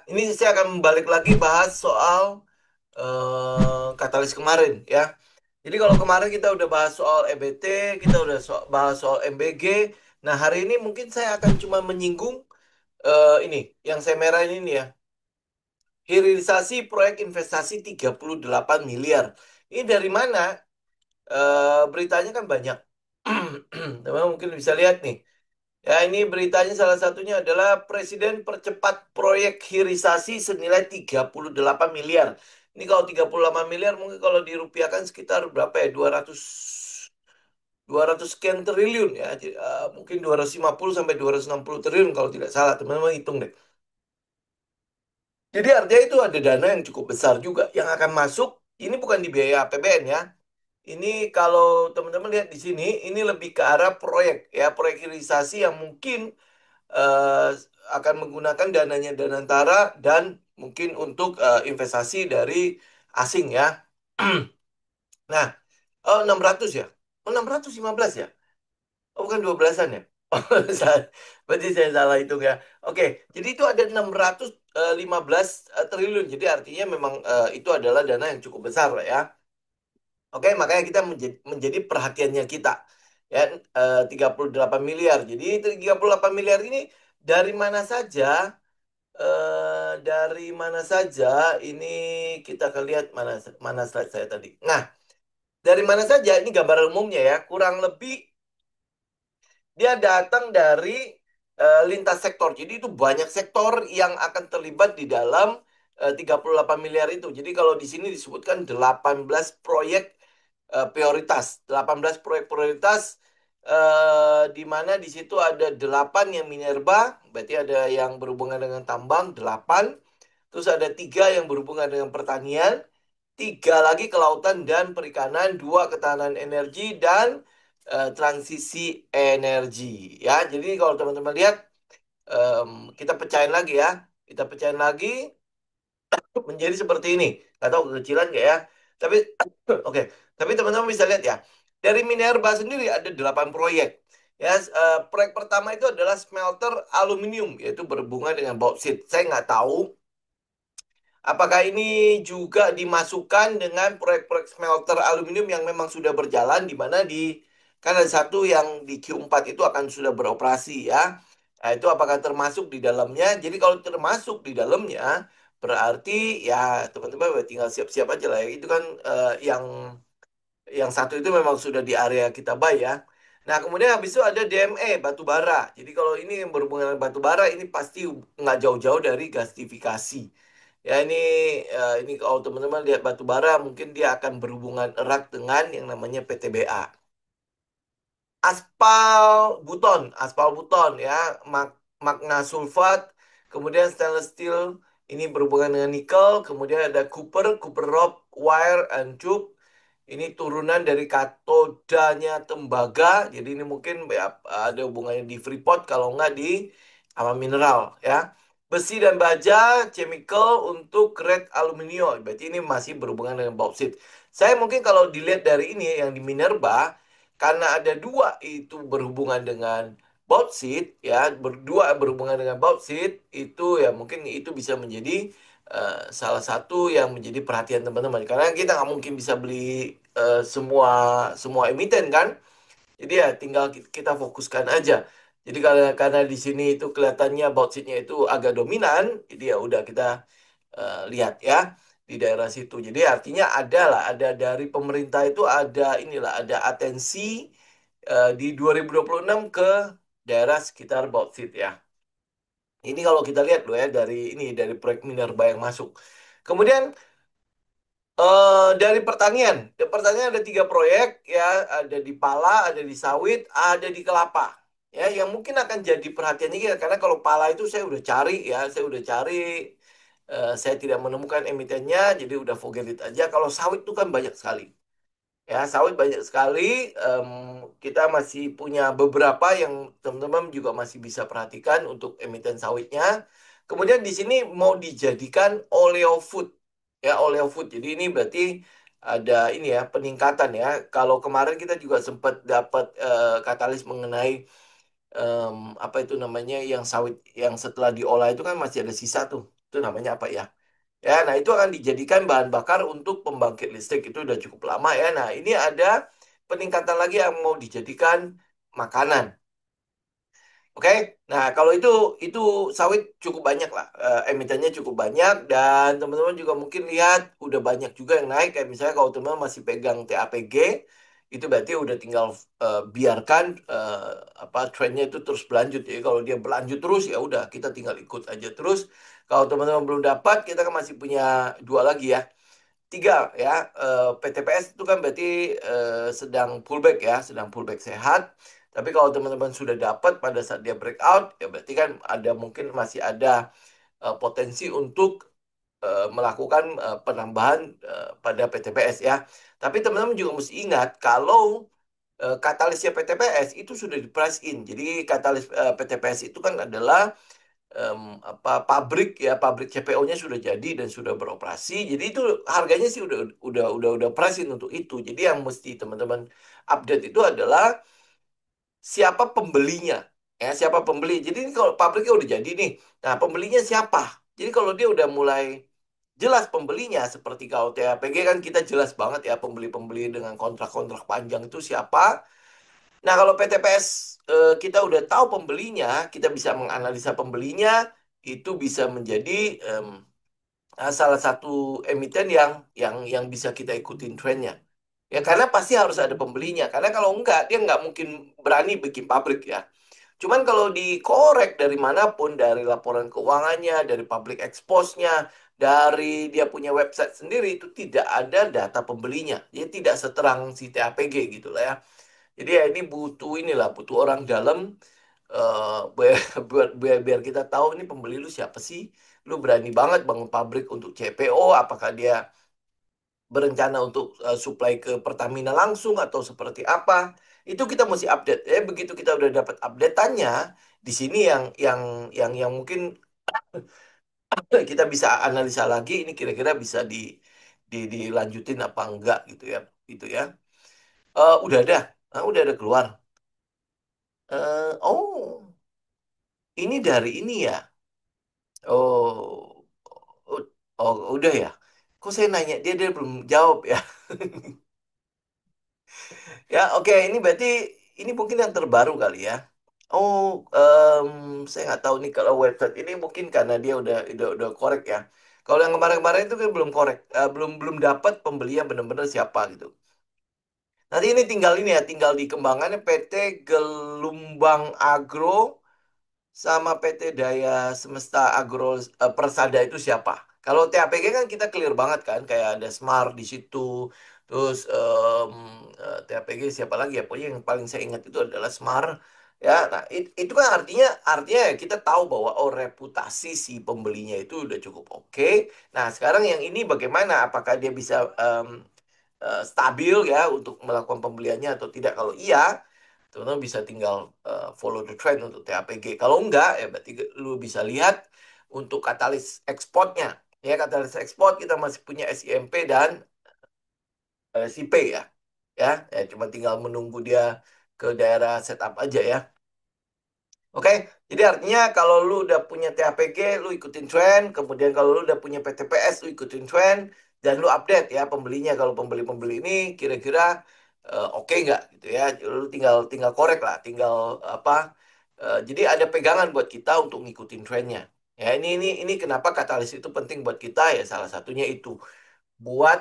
Ini saya akan balik lagi bahas soal katalis kemarin ya. Jadi kalau kemarin kita udah bahas soal EBT, kita udah bahas soal MBG. Nah, hari ini mungkin saya akan cuma menyinggung ini yang saya merahin ini ya. Hilirisasi proyek investasi 38 miliar. Ini dari mana? Beritanya kan banyak. Teman-teman mungkin bisa lihat nih. Ya, ini beritanya salah satunya adalah Presiden percepat proyek hilirisasi senilai 38 miliar. Ini kalau 38 miliar mungkin kalau dirupiahkan sekitar berapa ya? 200 sekian triliun ya. Jadi, mungkin 250 sampai 260 triliun kalau tidak salah. Teman-teman hitung deh. Jadi artinya itu ada dana yang cukup besar juga yang akan masuk. Ini bukan di biaya APBN ya. Ini kalau teman-teman lihat di sini, ini lebih ke arah proyek ya, proyek hilirisasi yang mungkin eh, akan menggunakan dananya Danantara dan mungkin untuk investasi dari asing ya. Nah, oh 600 ya? Oh 615 ya? Oh bukan 12-an ya? Oh, berarti saya salah hitung ya. Oke, jadi itu ada 615 triliun. Jadi artinya memang itu adalah dana yang cukup besar lah ya. Oke, makanya kita menjadi perhatiannya kita. Ya, 38 miliar. Jadi 38 miliar ini dari mana saja dari mana saja ini kita akan lihat mana mana slide saya tadi. Nah, dari mana saja ini gambar umumnya ya. Kurang lebih dia datang dari lintas sektor. Jadi itu banyak sektor yang akan terlibat di dalam 38 miliar itu. Jadi kalau di sini disebutkan 18 proyek prioritas. 18 proyek prioritas di mana di situ ada 8 yang minerba, berarti ada yang berhubungan dengan tambang, 8. Terus ada 3 yang berhubungan dengan pertanian, 3 lagi kelautan dan perikanan, 2 ketahanan energi dan transisi energi. Ya, jadi kalau teman-teman lihat, em, kita pecahin lagi ya, kita pecahin lagi menjadi seperti ini. Gak tahu kekecilan nggak ya? Tapi oke, tapi teman-teman bisa lihat ya. Dari Minerba sendiri ada 8 proyek. Ya, proyek pertama itu adalah smelter aluminium, yaitu berhubungan dengan bauksit. Saya nggak tahu apakah ini juga dimasukkan dengan proyek-proyek smelter aluminium yang memang sudah berjalan, di mana kan ada satu yang di Q4 itu akan sudah beroperasi ya. Nah, itu apakah termasuk di dalamnya? Jadi kalau termasuk di dalamnya, berarti ya teman-teman tinggal siap-siap aja lah ya. Itu kan yang satu itu memang sudah di area kita buy ya. Nah, kemudian habis itu ada DME, batu bara. Jadi kalau ini yang berhubungan dengan batu bara, ini pasti nggak jauh-jauh dari gasifikasi. Ya, ini kalau teman-teman lihat batu bara, mungkin dia akan berhubungan erat dengan yang namanya PTBA. Aspal buton ya, magna sulfat, kemudian stainless steel ini berhubungan dengan nikel, kemudian ada copper rod, wire and tube. Ini turunan dari katodanya tembaga, jadi ini mungkin ya, ada hubungannya di Freeport kalau nggak di sama mineral ya. Besi dan baja, chemical untuk grade aluminium. Berarti ini masih berhubungan dengan bauksit. Saya mungkin kalau dilihat dari ini yang di Minerba, karena ada 2 itu berhubungan dengan bauksit ya, berdua berhubungan dengan bauksit itu ya mungkin itu bisa menjadi salah satu yang menjadi perhatian teman-teman karena kita nggak mungkin bisa beli semua semua emiten kan. Jadi ya tinggal kita fokuskan aja. Jadi karena di sini itu kelihatannya bauxitnya itu agak dominan, jadi ya udah kita lihat ya di daerah situ. Jadi artinya ada lah, ada dari pemerintah itu ada inilah, ada atensi di 2026 ke daerah sekitar bauksit ya. Ini kalau kita lihat loh ya dari proyek Minerba yang masuk. Kemudian dari pertanian, di pertanian ada 3 proyek ya, ada di pala, ada di sawit, ada di kelapa. Ya, yang mungkin akan jadi perhatiannya kita karena kalau pala itu saya udah cari ya, saya udah cari, saya tidak menemukan emitennya, jadi udah forget it aja. Kalau sawit itu kan banyak sekali. Ya, sawit banyak sekali. Em, kita masih punya beberapa yang teman-teman juga masih bisa perhatikan untuk emiten sawitnya. Kemudian di sini mau dijadikan oleo food. Ya, oleo food. Jadi ini berarti ada ini ya peningkatan ya. Kalau kemarin kita juga sempat dapat katalis mengenai apa itu namanya yang sawit yang setelah diolah itu kan masih ada sisa tuh. Itu namanya apa ya? Ya, nah itu akan dijadikan bahan bakar untuk pembangkit listrik itu udah cukup lama ya. Nah, ini ada peningkatan lagi yang mau dijadikan makanan. Oke, nah kalau itu sawit cukup banyak lah, emitennya cukup banyak dan teman-teman juga mungkin lihat udah banyak juga yang naik kayak misalnya kalau teman-teman masih pegang TAPG itu berarti udah tinggal biarkan apa trennya itu terus berlanjut ya. Kalau dia berlanjut terus ya udah kita tinggal ikut aja terus. Kalau teman-teman belum dapat kita kan masih punya dua lagi ya. Tiga ya, PTPS itu kan berarti sedang pullback ya, sedang pullback sehat. Tapi kalau teman-teman sudah dapat pada saat dia breakout, ya berarti kan ada mungkin masih ada potensi untuk melakukan penambahan pada PTPS ya. Tapi teman-teman juga mesti ingat kalau katalisnya PTPS itu sudah di price in. Jadi katalis PTPS itu kan adalah apa pabrik ya pabrik CPO-nya sudah jadi dan sudah beroperasi. Jadi itu harganya sih udah price in untuk itu. Jadi yang mesti teman-teman update itu adalah siapa pembelinya. Ya, siapa pembeli. Jadi ini kalau pabriknya udah jadi nih. Nah, pembelinya siapa? Jadi kalau dia udah mulai jelas pembelinya seperti kalau TAPG kan kita jelas banget ya pembeli-pembeli dengan kontrak-kontrak panjang itu siapa. Nah, kalau PTPS kita udah tahu pembelinya, kita bisa menganalisa pembelinya, itu bisa menjadi salah satu emiten yang bisa kita ikutin trennya. Ya, karena pasti harus ada pembelinya. Karena kalau enggak, dia nggak mungkin berani bikin pabrik ya. Cuman kalau dikorek dari manapun, dari laporan keuangannya, dari public expose-nya, dari dia punya website sendiri, itu tidak ada data pembelinya. Jadi tidak seterang si TAPG gitu lah ya. Jadi ya ini butuh inilah, butuh orang dalam biar kita tahu ini pembeli lu siapa sih. Lu berani banget bangun pabrik untuk CPO, apakah dia berencana untuk supply ke Pertamina langsung atau seperti apa? Itu kita mesti update. Begitu kita udah dapat update-annya, di sini yang mungkin kita bisa analisa lagi ini kira-kira bisa dilanjutin apa enggak gitu ya. Gitu ya. Udah ada. Udah ada keluar. Oh, ini dari ini ya. Oh, oh, oh, udah ya. Kok saya nanya dia belum jawab ya. Ya, oke. Ini berarti ini mungkin yang terbaru kali ya. Oh, saya nggak tahu nih kalau website ini mungkin karena dia udah korek ya. Kalau yang kemarin-kemarin itu kan belum korek, belum belum dapat pembeli yang benar-benar siapa gitu. Nanti ini tinggal ini ya, tinggal dikembangannya PT Gelumbang Agro sama PT Daya Semesta Agro Persada itu siapa? Kalau TAPG kan kita clear banget kan, kayak ada Smart di situ, terus TAPG siapa lagi ya? Pokoknya yang paling saya ingat itu adalah Smart. Ya, nah itu kan artinya ya kita tahu bahwa oh reputasi si pembelinya itu udah cukup oke. Nah sekarang yang ini bagaimana? Apakah dia bisa stabil ya untuk melakukan pembeliannya atau tidak? Kalau iya, teman-teman bisa tinggal follow the trend untuk TAPG. Kalau enggak, ya berarti lu bisa lihat untuk katalis ekspornya. Ya, katalis ekspor kita masih punya SIMP dan SIP ya. Ya, cuma tinggal menunggu dia ke daerah setup aja ya. Oke, jadi artinya kalau lu udah punya TAPG, lu ikutin tren. Kemudian kalau lu udah punya PTPS, lu ikutin tren. Dan lu update ya pembelinya. Kalau pembeli-pembeli ini kira-kira oke nggak gitu ya. Lu tinggal tinggal korek lah, tinggal apa. Jadi ada pegangan buat kita untuk ngikutin trennya. Ya ini kenapa katalis itu penting buat kita ya. Salah satunya itu buat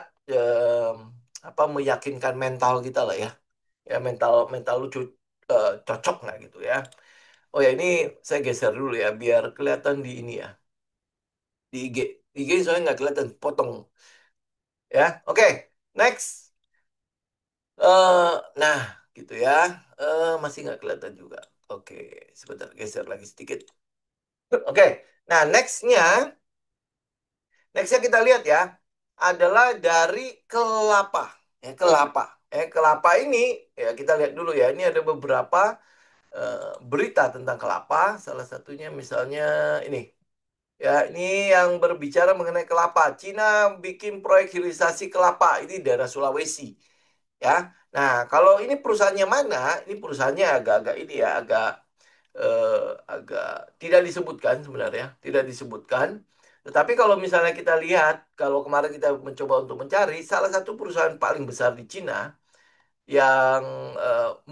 apa meyakinkan mental kita lah ya. Ya mental mental lu cocok nggak gitu ya. Oh ya ini saya geser dulu ya biar kelihatan di ini ya di IG. IG soalnya nggak kelihatan potong ya. Oke, next. Nah gitu ya. Masih nggak kelihatan juga. Oke, sebentar geser lagi sedikit. Oke, nah nextnya kita lihat ya adalah dari kelapa. Kelapa. Kelapa ini ya kita lihat dulu ya. Ini ada beberapa berita tentang kelapa. Salah satunya misalnya ini. Ya, ini yang berbicara mengenai kelapa. Cina bikin proyek hilirisasi kelapa. Ini daerah Sulawesi. Ya. Nah, kalau ini perusahaannya mana? Ini perusahaannya agak-agak ini ya, agak tidak disebutkan sebenarnya, tidak disebutkan. Tetapi kalau misalnya kita lihat, kalau kemarin kita mencoba untuk mencari, salah satu perusahaan paling besar di Cina yang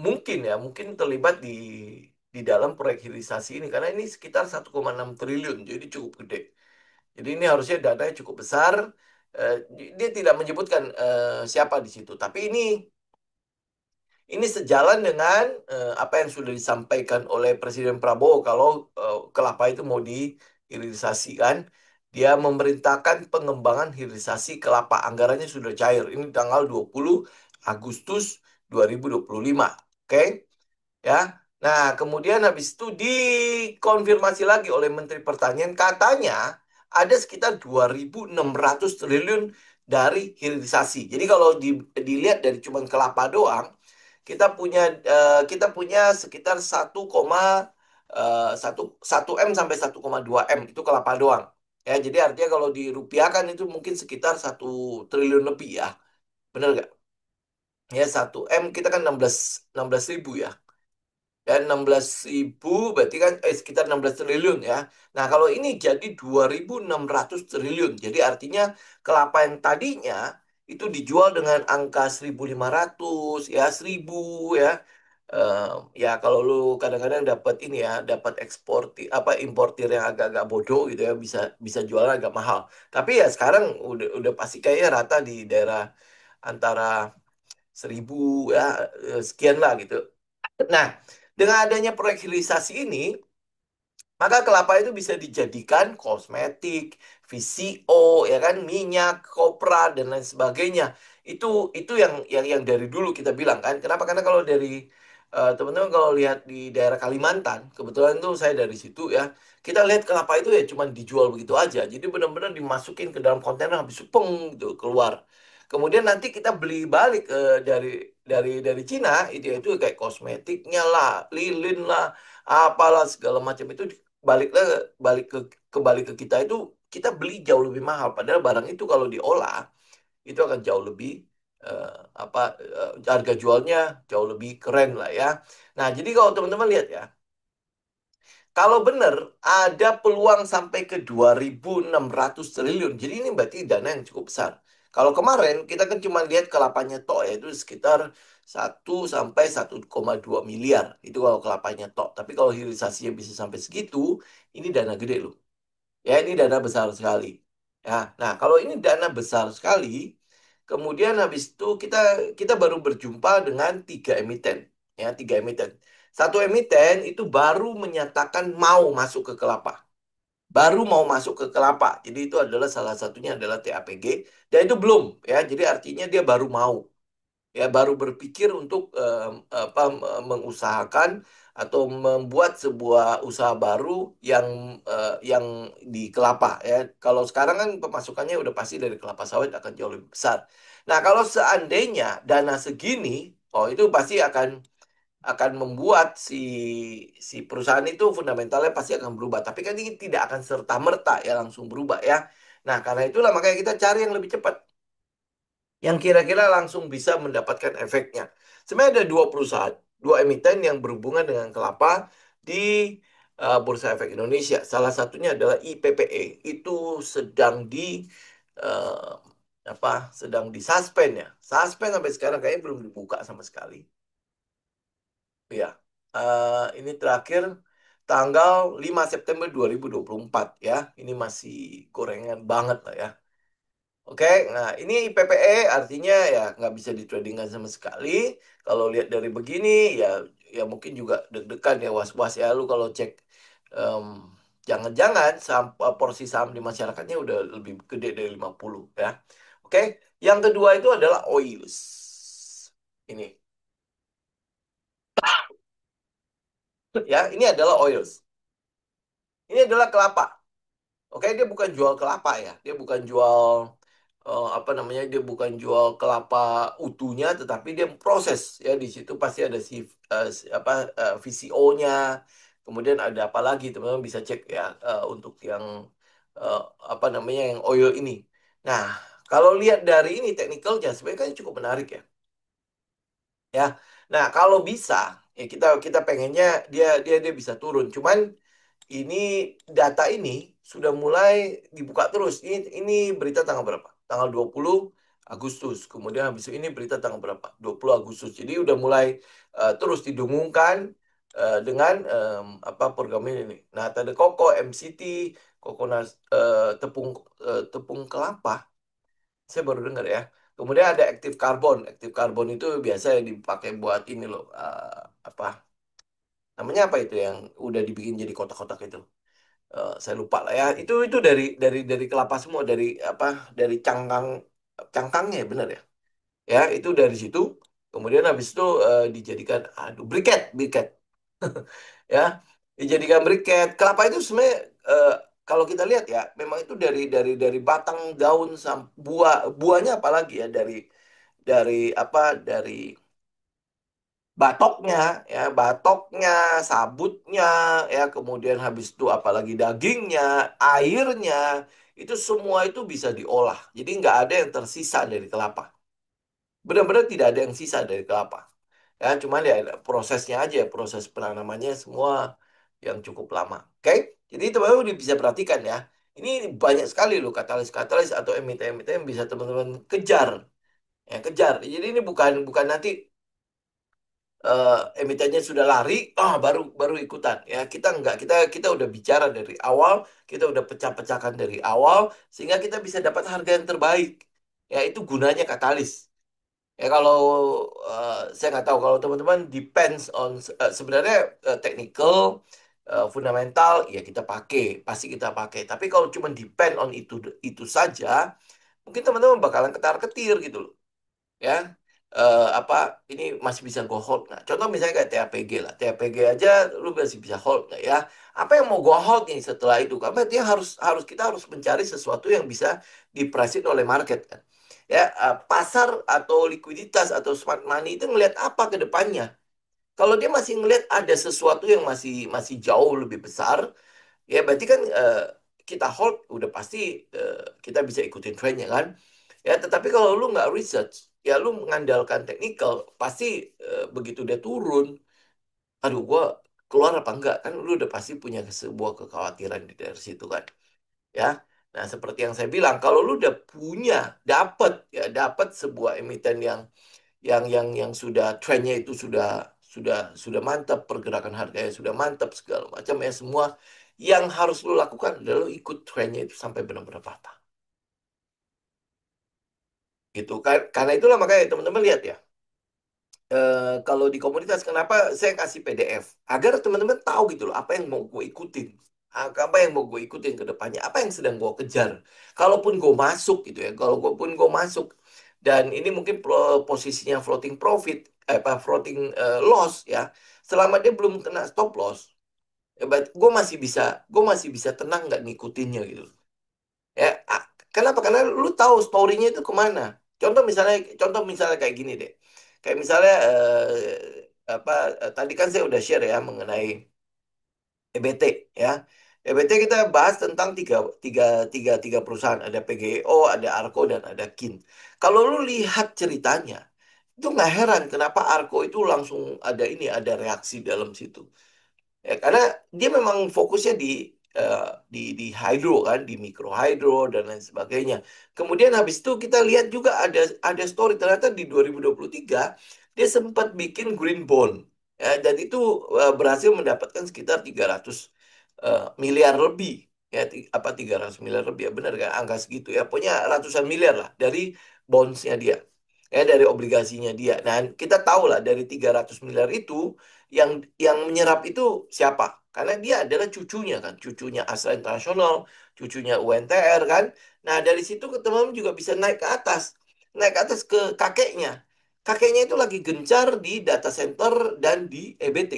mungkin ya, mungkin terlibat di dalam proyek hilirisasi ini, karena ini sekitar 1,6 triliun, jadi cukup gede. Jadi ini harusnya dananya cukup besar. Eh, dia tidak menyebutkan siapa di situ, tapi ini sejalan dengan apa yang sudah disampaikan oleh Presiden Prabowo kalau kelapa itu mau dihilirisasikan. Dia memerintahkan pengembangan hilirisasi kelapa. Anggarannya sudah cair. Ini tanggal 20 Agustus 2025. Oke? Ya. Nah, kemudian habis itu dikonfirmasi lagi oleh Menteri Pertanian, katanya ada sekitar 2.600 triliun dari hilirisasi. Jadi kalau dilihat dari cuman kelapa doang, kita punya sekitar 1, 1 M sampai 1,2 M itu kelapa doang. Ya, jadi artinya kalau dirupiahkan itu mungkin sekitar 1 triliun lebih ya. Benar nggak? Ya, 1 M kita kan 16 ribu ya. Dan 16 ribu berarti kan sekitar 16 triliun ya. Nah, kalau ini jadi 2.600 triliun. Jadi artinya kelapa yang tadinya itu dijual dengan angka 1.500 ya, 1.000 ya. Eh, ya kalau lu kadang-kadang dapat ini ya, dapat ekspor apa importir yang agak-agak bodoh gitu ya, bisa bisa jual agak mahal. Tapi ya sekarang udah pasti kayaknya rata di daerah antara 1.000 ya, sekian lah gitu. Nah, dengan adanya proyek hilirisasi ini, maka kelapa itu bisa dijadikan kosmetik, VCO, ya kan, minyak, kopra dan lain sebagainya. Itu yang dari dulu kita bilang kan. Kenapa? Karena kalau dari teman-teman kalau lihat di daerah Kalimantan, kebetulan tuh saya dari situ ya, kita lihat kelapa itu ya cuma dijual begitu aja. Jadi benar-benar dimasukin ke dalam kontainer habis itu peng gitu keluar. Kemudian nanti kita beli balik dari Cina itu kayak kosmetiknya lah, lilin lah, apalah segala macam itu baliklah balik ke kembali ke kita itu kita beli jauh lebih mahal. Padahal barang itu kalau diolah itu akan jauh lebih eh, harga jualnya jauh lebih keren lah ya. Nah, jadi kalau teman-teman lihat ya, kalau benar ada peluang sampai ke 2.600 triliun. Jadi ini berarti dana yang cukup besar. Kalau kemarin kita kan cuma lihat kelapanya tok ya itu sekitar 1 sampai 1,2 miliar. Itu kalau kelapanya tok. Tapi kalau hilirisasinya bisa sampai segitu, ini dana gede loh. Ya, ini dana besar sekali. Ya, nah kalau ini dana besar sekali, kemudian habis itu kita kita baru berjumpa dengan 3 emiten. Ya, 3 emiten. Satu emiten itu baru menyatakan mau masuk ke kelapa. Baru mau masuk ke kelapa. Jadi itu adalah salah satunya adalah TAPG. Dan itu belum ya. Jadi artinya dia baru mau ya baru berpikir untuk mengusahakan atau membuat sebuah usaha baru yang di kelapa ya. Kalau sekarang kan pemasukannya udah pasti dari kelapa sawit akan jauh lebih besar. Nah, kalau seandainya dana segini, oh itu pasti akan membuat si perusahaan itu fundamentalnya pasti akan berubah. Tapi kan ini tidak akan serta-merta ya langsung berubah ya. Nah, karena itulah makanya kita cari yang lebih cepat yang kira-kira langsung bisa mendapatkan efeknya. Sebenarnya ada dua perusahaan, dua emiten yang berhubungan dengan kelapa di Bursa Efek Indonesia. Salah satunya adalah IPPE. Itu sedang eh, sedang disuspend ya. Suspend sampai sekarang kayaknya belum dibuka sama sekali. Ya. Ini terakhir tanggal 5 September 2024 ya. Ini masih gorengan banget lah ya. Oke, nah ini PPE artinya ya nggak bisa ditradingkan sama sekali. Kalau lihat dari begini ya ya mungkin juga deg-degan ya was-was ya lu kalau cek em, jangan-jangan porsi saham di masyarakatnya udah lebih gede dari 50 ya. Oke, yang kedua itu adalah oils. Ini ya, ini adalah oils. Ini adalah kelapa. Oke, dia bukan jual kelapa ya. Dia bukan jual apa namanya? Dia bukan jual kelapa utuhnya, tetapi dia proses ya. Di situ pasti ada VCO-nya. Kemudian ada apa lagi? Teman-teman bisa cek ya untuk yang eh, apa namanya yang oil ini. Nah, kalau lihat dari ini teknikalnya sebenarnya kan cukup menarik ya. Ya. Nah, kalau bisa ya kita kita pengennya dia dia dia bisa turun. Cuman ini data ini sudah mulai dibuka terus. Ini berita tanggal berapa? Tanggal 20 Agustus. Kemudian habis itu ini berita tanggal berapa? 20 Agustus. Jadi udah mulai terus didengungkan dengan apa program ini. Nah, ada Koko, MCT, Kokonas tepung tepung kelapa. Saya baru dengar ya. Kemudian ada aktif karbon. Aktif karbon itu biasa yang dipakai buat ini loh. Apa namanya apa itu yang udah dibikin jadi kotak-kotak itu? Saya lupa lah ya. Itu dari kelapa semua, dari apa? Dari cangkangnya ya, benar ya. Ya, itu dari situ. Kemudian habis itu dijadikan aduh briket, briket. Ya, dijadikan briket. Kelapa itu sebenarnya kalau kita lihat ya, memang itu dari batang daun buahnya apalagi ya dari apa dari batoknya ya batoknya sabutnya ya kemudian habis itu apalagi dagingnya airnya itu semua itu bisa diolah jadi nggak ada yang tersisa dari kelapa benar-benar tidak ada yang sisa dari kelapa ya cuman ya prosesnya aja proses penanamannya semua yang cukup lama oke jadi teman-teman udah bisa perhatikan ya ini banyak sekali loh katalis-katalis atau emiten-emiten yang bisa teman-teman kejar ya kejar jadi ini bukan bukan nanti emitennya sudah lari, baru baru ikutan ya kita enggak kita udah bicara dari awal, kita udah pecah-pecahkan dari awal sehingga kita bisa dapat harga yang terbaik. Ya itu gunanya katalis. Ya kalau saya nggak tahu kalau teman-teman depends on sebenarnya technical, fundamental ya kita pakai, pasti kita pakai. Tapi kalau cuma depend on itu saja, mungkin teman-teman bakalan ketar-ketir gitu loh ya apa ini masih bisa go hold nggak? Contoh misalnya kayak TAPG lah, TAPG aja lu masih bisa hold nggak ya? Apa yang mau go hold nih setelah itu? Karena dia harus harus kita harus mencari sesuatu yang bisa diprice oleh market kan. Ya pasar atau likuiditas atau smart money itu ngelihat apa ke depannya. Kalau dia masih ngelihat ada sesuatu yang masih masih jauh lebih besar, ya berarti kan kita hold udah pasti kita bisa ikutin trennya kan. Ya, tetapi kalau lu nggak research, ya lu mengandalkan technical, pasti begitu dia turun, aduh gua keluar apa enggak kan lu udah pasti punya sebuah kekhawatiran dari situ kan. Ya. Nah, seperti yang saya bilang, kalau lu udah punya, dapat sebuah emiten yang sudah trennya itu sudah mantap, pergerakan harganya sudah mantap segala macam ya semua yang harus lu lakukan adalah lu ikut trennya itu sampai benar-benar patah. Gitu kan. Karena itulah makanya teman-teman lihat ya. Kalau di komunitas kenapa saya kasih PDF agar teman-teman tahu gitu loh apa yang mau gue ikutin apa yang mau gue ikutin ke depannya apa yang sedang gue kejar kalaupun gue masuk gitu ya kalau gue pun gue masuk dan ini mungkin posisinya floating profit apa floating loss ya selama dia belum kena stop loss ya gue masih bisa tenang nggak ngikutinnya gitu ya kenapa karena lu tahu story-nya itu kemana contoh misalnya kayak gini deh kayak misalnya apa tadi kan saya udah share ya mengenai EBT ya EBT kita bahas tentang tiga, tiga, tiga perusahaan ada PGO ada Arco dan ada Kin kalau lu lihat ceritanya itu nggak heran kenapa Arco itu langsung ada reaksi dalam situ ya, karena dia memang fokusnya eh, di hydro kan, di mikro hydro dan lain sebagainya. Kemudian habis itu kita lihat juga ada story ternyata di 2023 dia sempat bikin green bond. Ya, dan itu berhasil mendapatkan sekitar 300 miliar lebih. Ya, apa 300 miliar lebih ya benar kan angka segitu ya. Pokoknya ratusan miliar lah dari bondsnya dia. Ya, dari obligasinya dia. Dan kita tahu lah dari 300 miliar itu yang menyerap itu siapa? Karena dia adalah cucunya kan, cucunya Astra International, cucunya UNTR kan. Nah, dari situ teman-teman juga bisa naik ke atas ke kakeknya. Kakeknya itu lagi gencar di data center dan di EBT.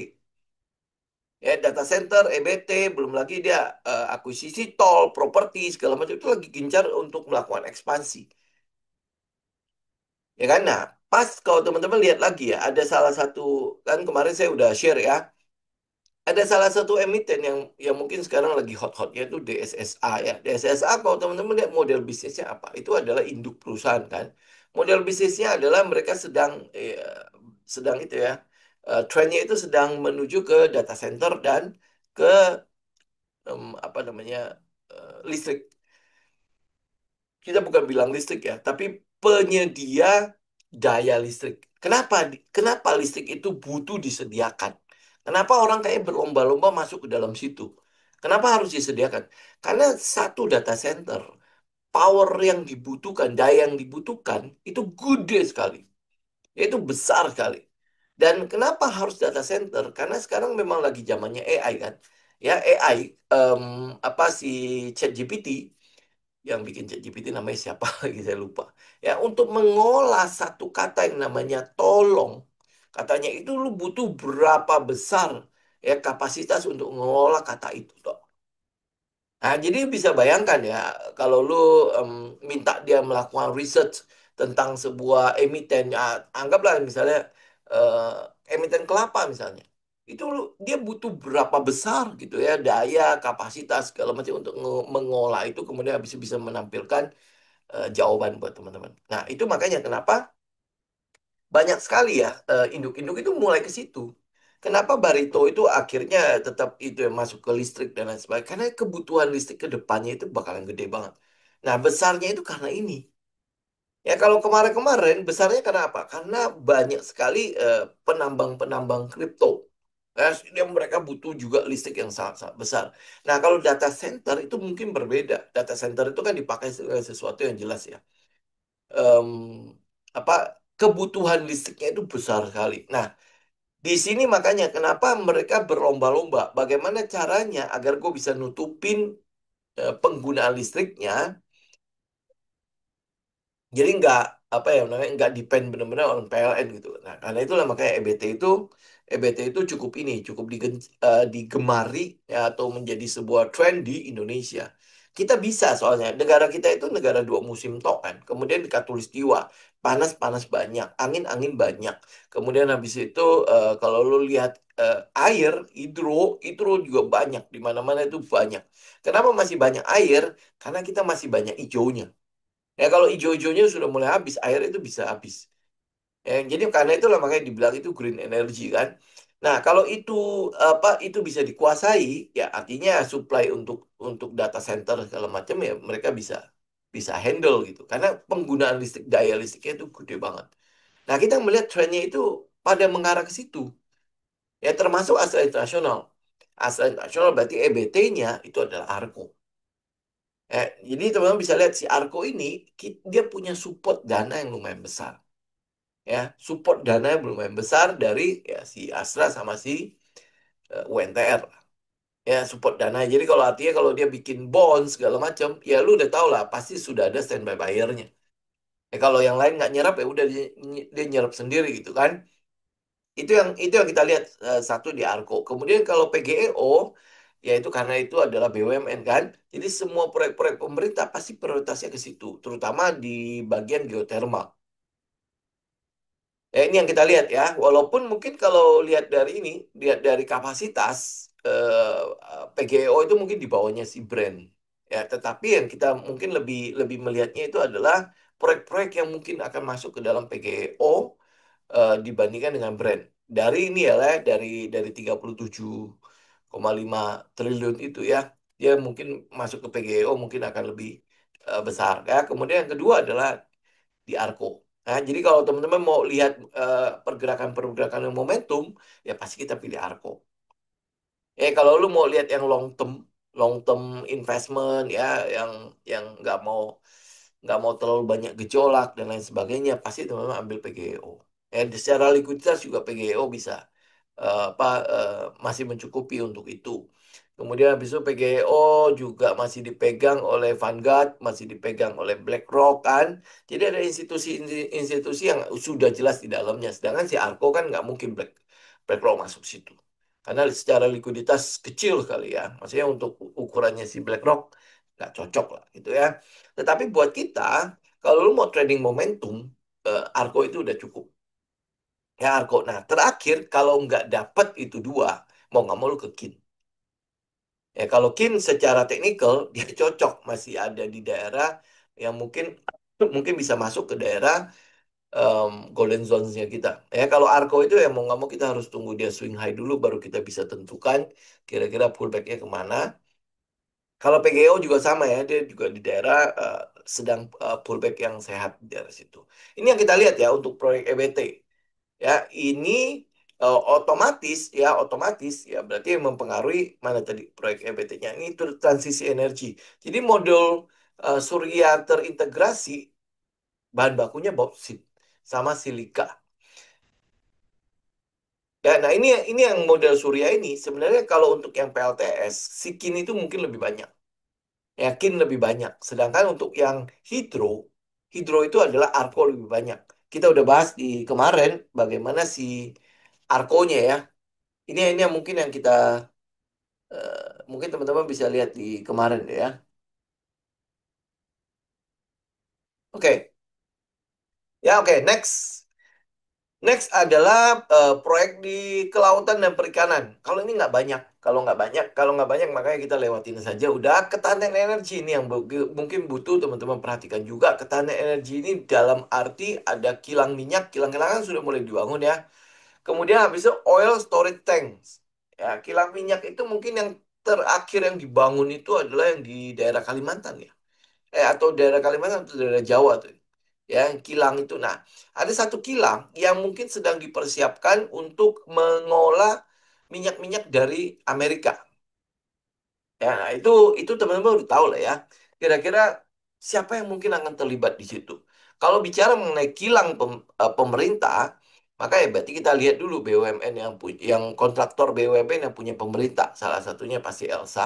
Ya, data center, EBT, belum lagi dia akuisisi tol, properti, segala macam itu lagi gencar untuk melakukan ekspansi. Ya kan? Nah, pas kalau teman-teman lihat lagi ya, ada salah satu, kan kemarin saya udah share ya, ada salah satu emiten yang mungkin sekarang lagi hot-hotnya itu DSSA ya. DSSA kalau teman-teman lihat model bisnisnya apa? Itu adalah induk perusahaan kan. Model bisnisnya adalah mereka sedang itu ya. Trennya itu sedang menuju ke data center dan ke apa namanya listrik. Kita bukan bilang listrik ya, tapi penyedia daya listrik. Kenapa listrik itu butuh disediakan? Kenapa orang kayak berlomba-lomba masuk ke dalam situ? Kenapa harus disediakan? Karena satu data center, power yang dibutuhkan, daya yang dibutuhkan itu gede sekali. Itu besar sekali. Dan kenapa harus data center? Karena sekarang memang lagi zamannya AI kan. Ya AI, apa si ChatGPT yang bikin ChatGPT namanya siapa lagi saya lupa. Ya untuk mengolah satu kata yang namanya tolong, katanya itu lu butuh berapa besar ya kapasitas untuk mengolah kata itu, toh. Nah, jadi bisa bayangkan ya, kalau lu em, minta dia melakukan research tentang sebuah emiten, ya, anggaplah misalnya emiten kelapa misalnya, itu dia butuh berapa besar gitu ya daya, kapasitas segala macam untuk mengolah itu, kemudian habis itu bisa menampilkan jawaban buat teman-teman. Nah, itu makanya kenapa banyak sekali ya induk-induk itu mulai ke situ. Kenapa Barito itu akhirnya tetap itu yang masuk ke listrik dan lain sebagainya? Karena kebutuhan listrik ke depannya itu bakalan gede banget. Nah, besarnya itu karena ini. Ya, kalau kemarin-kemarin besarnya karena apa? Karena banyak sekali penambang-penambang kripto. Nah, yang mereka butuh juga listrik yang sangat-sangat besar. Nah, kalau data center itu mungkin berbeda. Data center itu kan dipakai sesuatu yang jelas ya. Em, apa kebutuhan listriknya itu besar sekali. Nah, di sini makanya kenapa mereka berlomba-lomba. Bagaimana caranya agar gue bisa nutupin penggunaan listriknya, jadi nggak apa ya namanya nggak depend benar-benar on PLN gitu. Nah, karena itulah makanya EBT itu cukup ini, cukup digemari ya, atau menjadi sebuah tren di Indonesia. Kita bisa soalnya negara kita itu negara dua musim tok kan. Kemudian di Katulistiwa panas-panas banyak, angin-angin banyak. Kemudian habis itu kalau lu lihat air hidro juga banyak di mana-mana itu banyak. Kenapa masih banyak air? Karena kita masih banyak hijaunya. Ya kalau ijo-ijonya sudah mulai habis, air itu bisa habis. Ya, jadi karena itulah makanya dibilang itu green energy kan. Nah, kalau itu apa itu bisa dikuasai, ya artinya supply untuk data center segala macam ya mereka bisa bisa handle gitu. Karena penggunaan listrik daya listriknya itu gede banget. Nah, kita melihat trennya itu pada mengarah ke situ. Ya termasuk Astra International. Astra International berarti EBT-nya itu adalah Arco. Jadi teman-teman bisa lihat si Arco ini dia punya support dana yang lumayan besar, ya support dana yang lumayan besar dari ya si Astra sama si UNTR, ya support dana. Jadi kalau artinya kalau dia bikin bond segala macam, ya lu udah tau lah pasti sudah ada standby bayarnya. Kalau yang lain nggak nyerap ya udah dia nyerap sendiri gitu kan. Itu yang kita lihat satu di Arco. Kemudian kalau PGEO ya itu karena itu adalah BUMN kan. Jadi semua proyek-proyek pemerintah pasti prioritasnya ke situ, terutama di bagian geotermal. Ya ini yang kita lihat ya. Walaupun mungkin kalau lihat dari kapasitas PGEO itu mungkin di bawahnya si Brand. Ya, tetapi yang kita mungkin lebih lebih melihatnya itu adalah proyek-proyek yang mungkin akan masuk ke dalam PGEO dibandingkan dengan brand. Dari ini ya lah, dari 37,5 triliun itu ya, dia mungkin masuk ke PGEO mungkin akan lebih besar. Ya, kemudian yang kedua adalah di Arco. Nah, jadi kalau teman-teman mau lihat pergerakan-pergerakan yang momentum, ya pasti kita pilih Arco. Kalau lu mau lihat yang long term investment ya, yang nggak mau terlalu banyak gejolak dan lain sebagainya, pasti teman-teman ambil PGEO. Secara likuiditas juga PGEO bisa apa masih mencukupi untuk itu. Kemudian habis itu PGEO juga masih dipegang oleh Vanguard, masih dipegang oleh BlackRock kan. Jadi ada institusi-institusi yang sudah jelas di dalamnya. Sedangkan si Arco kan nggak mungkin BlackRock masuk situ. Karena secara likuiditas kecil kali ya. Maksudnya untuk ukurannya si BlackRock nggak cocok lah gitu ya. Tetapi buat kita, kalau lu mau trading momentum, Arco itu udah cukup. Ya Arco. Nah terakhir kalau nggak dapet itu dua, mau nggak mau lu ke Kin. Ya kalau Kin secara teknikal dia cocok masih ada di daerah yang mungkin mungkin bisa masuk ke daerah golden zones-nya kita. Ya kalau Arco itu ya mau nggak mau kita harus tunggu dia swing high dulu baru kita bisa tentukan kira-kira pullback-nya kemana. Kalau PGO juga sama ya, dia juga di daerah sedang pullback yang sehat di daerah situ. Ini yang kita lihat ya untuk proyek EBT. Ya, ini otomatis ya berarti yang mempengaruhi mana tadi proyek EBT-nya. Ini itu transisi energi. Jadi model surya terintegrasi bahan bakunya bauksit sama silika. Ya, nah ini yang model surya ini sebenarnya kalau untuk yang PLTS, Sikin itu mungkin lebih banyak. Yakin lebih banyak. Sedangkan untuk yang hidro, hidro itu adalah Arko lebih banyak. Kita udah bahas di kemarin bagaimana si Arkonya ya. Ini yang mungkin yang kita mungkin teman-teman bisa lihat di kemarin ya. Oke, ya oke. Next. Next adalah proyek di kelautan dan perikanan. Kalau ini nggak banyak, kalau nggak banyak makanya kita lewatin saja. Udah ketahanan energi ini yang mungkin butuh teman-teman perhatikan juga. Ketahanan energi ini dalam arti ada kilang minyak, kilang-kilangan sudah mulai dibangun ya. Kemudian habis itu oil storage tanks. Ya, kilang minyak itu mungkin yang terakhir yang dibangun itu adalah yang di daerah Kalimantan ya. Atau daerah Kalimantan atau daerah Jawa tuh. Ya, yang kilang itu. Nah, ada satu kilang yang mungkin sedang dipersiapkan untuk mengolah minyak-minyak dari Amerika. Ya, nah itu teman-teman udah tahu lah ya. Kira-kira siapa yang mungkin akan terlibat di situ. Kalau bicara mengenai kilang pemerintah, maka ya berarti kita lihat dulu BUMN yang kontraktor BUMN yang punya pemerintah. Salah satunya pasti Elsa.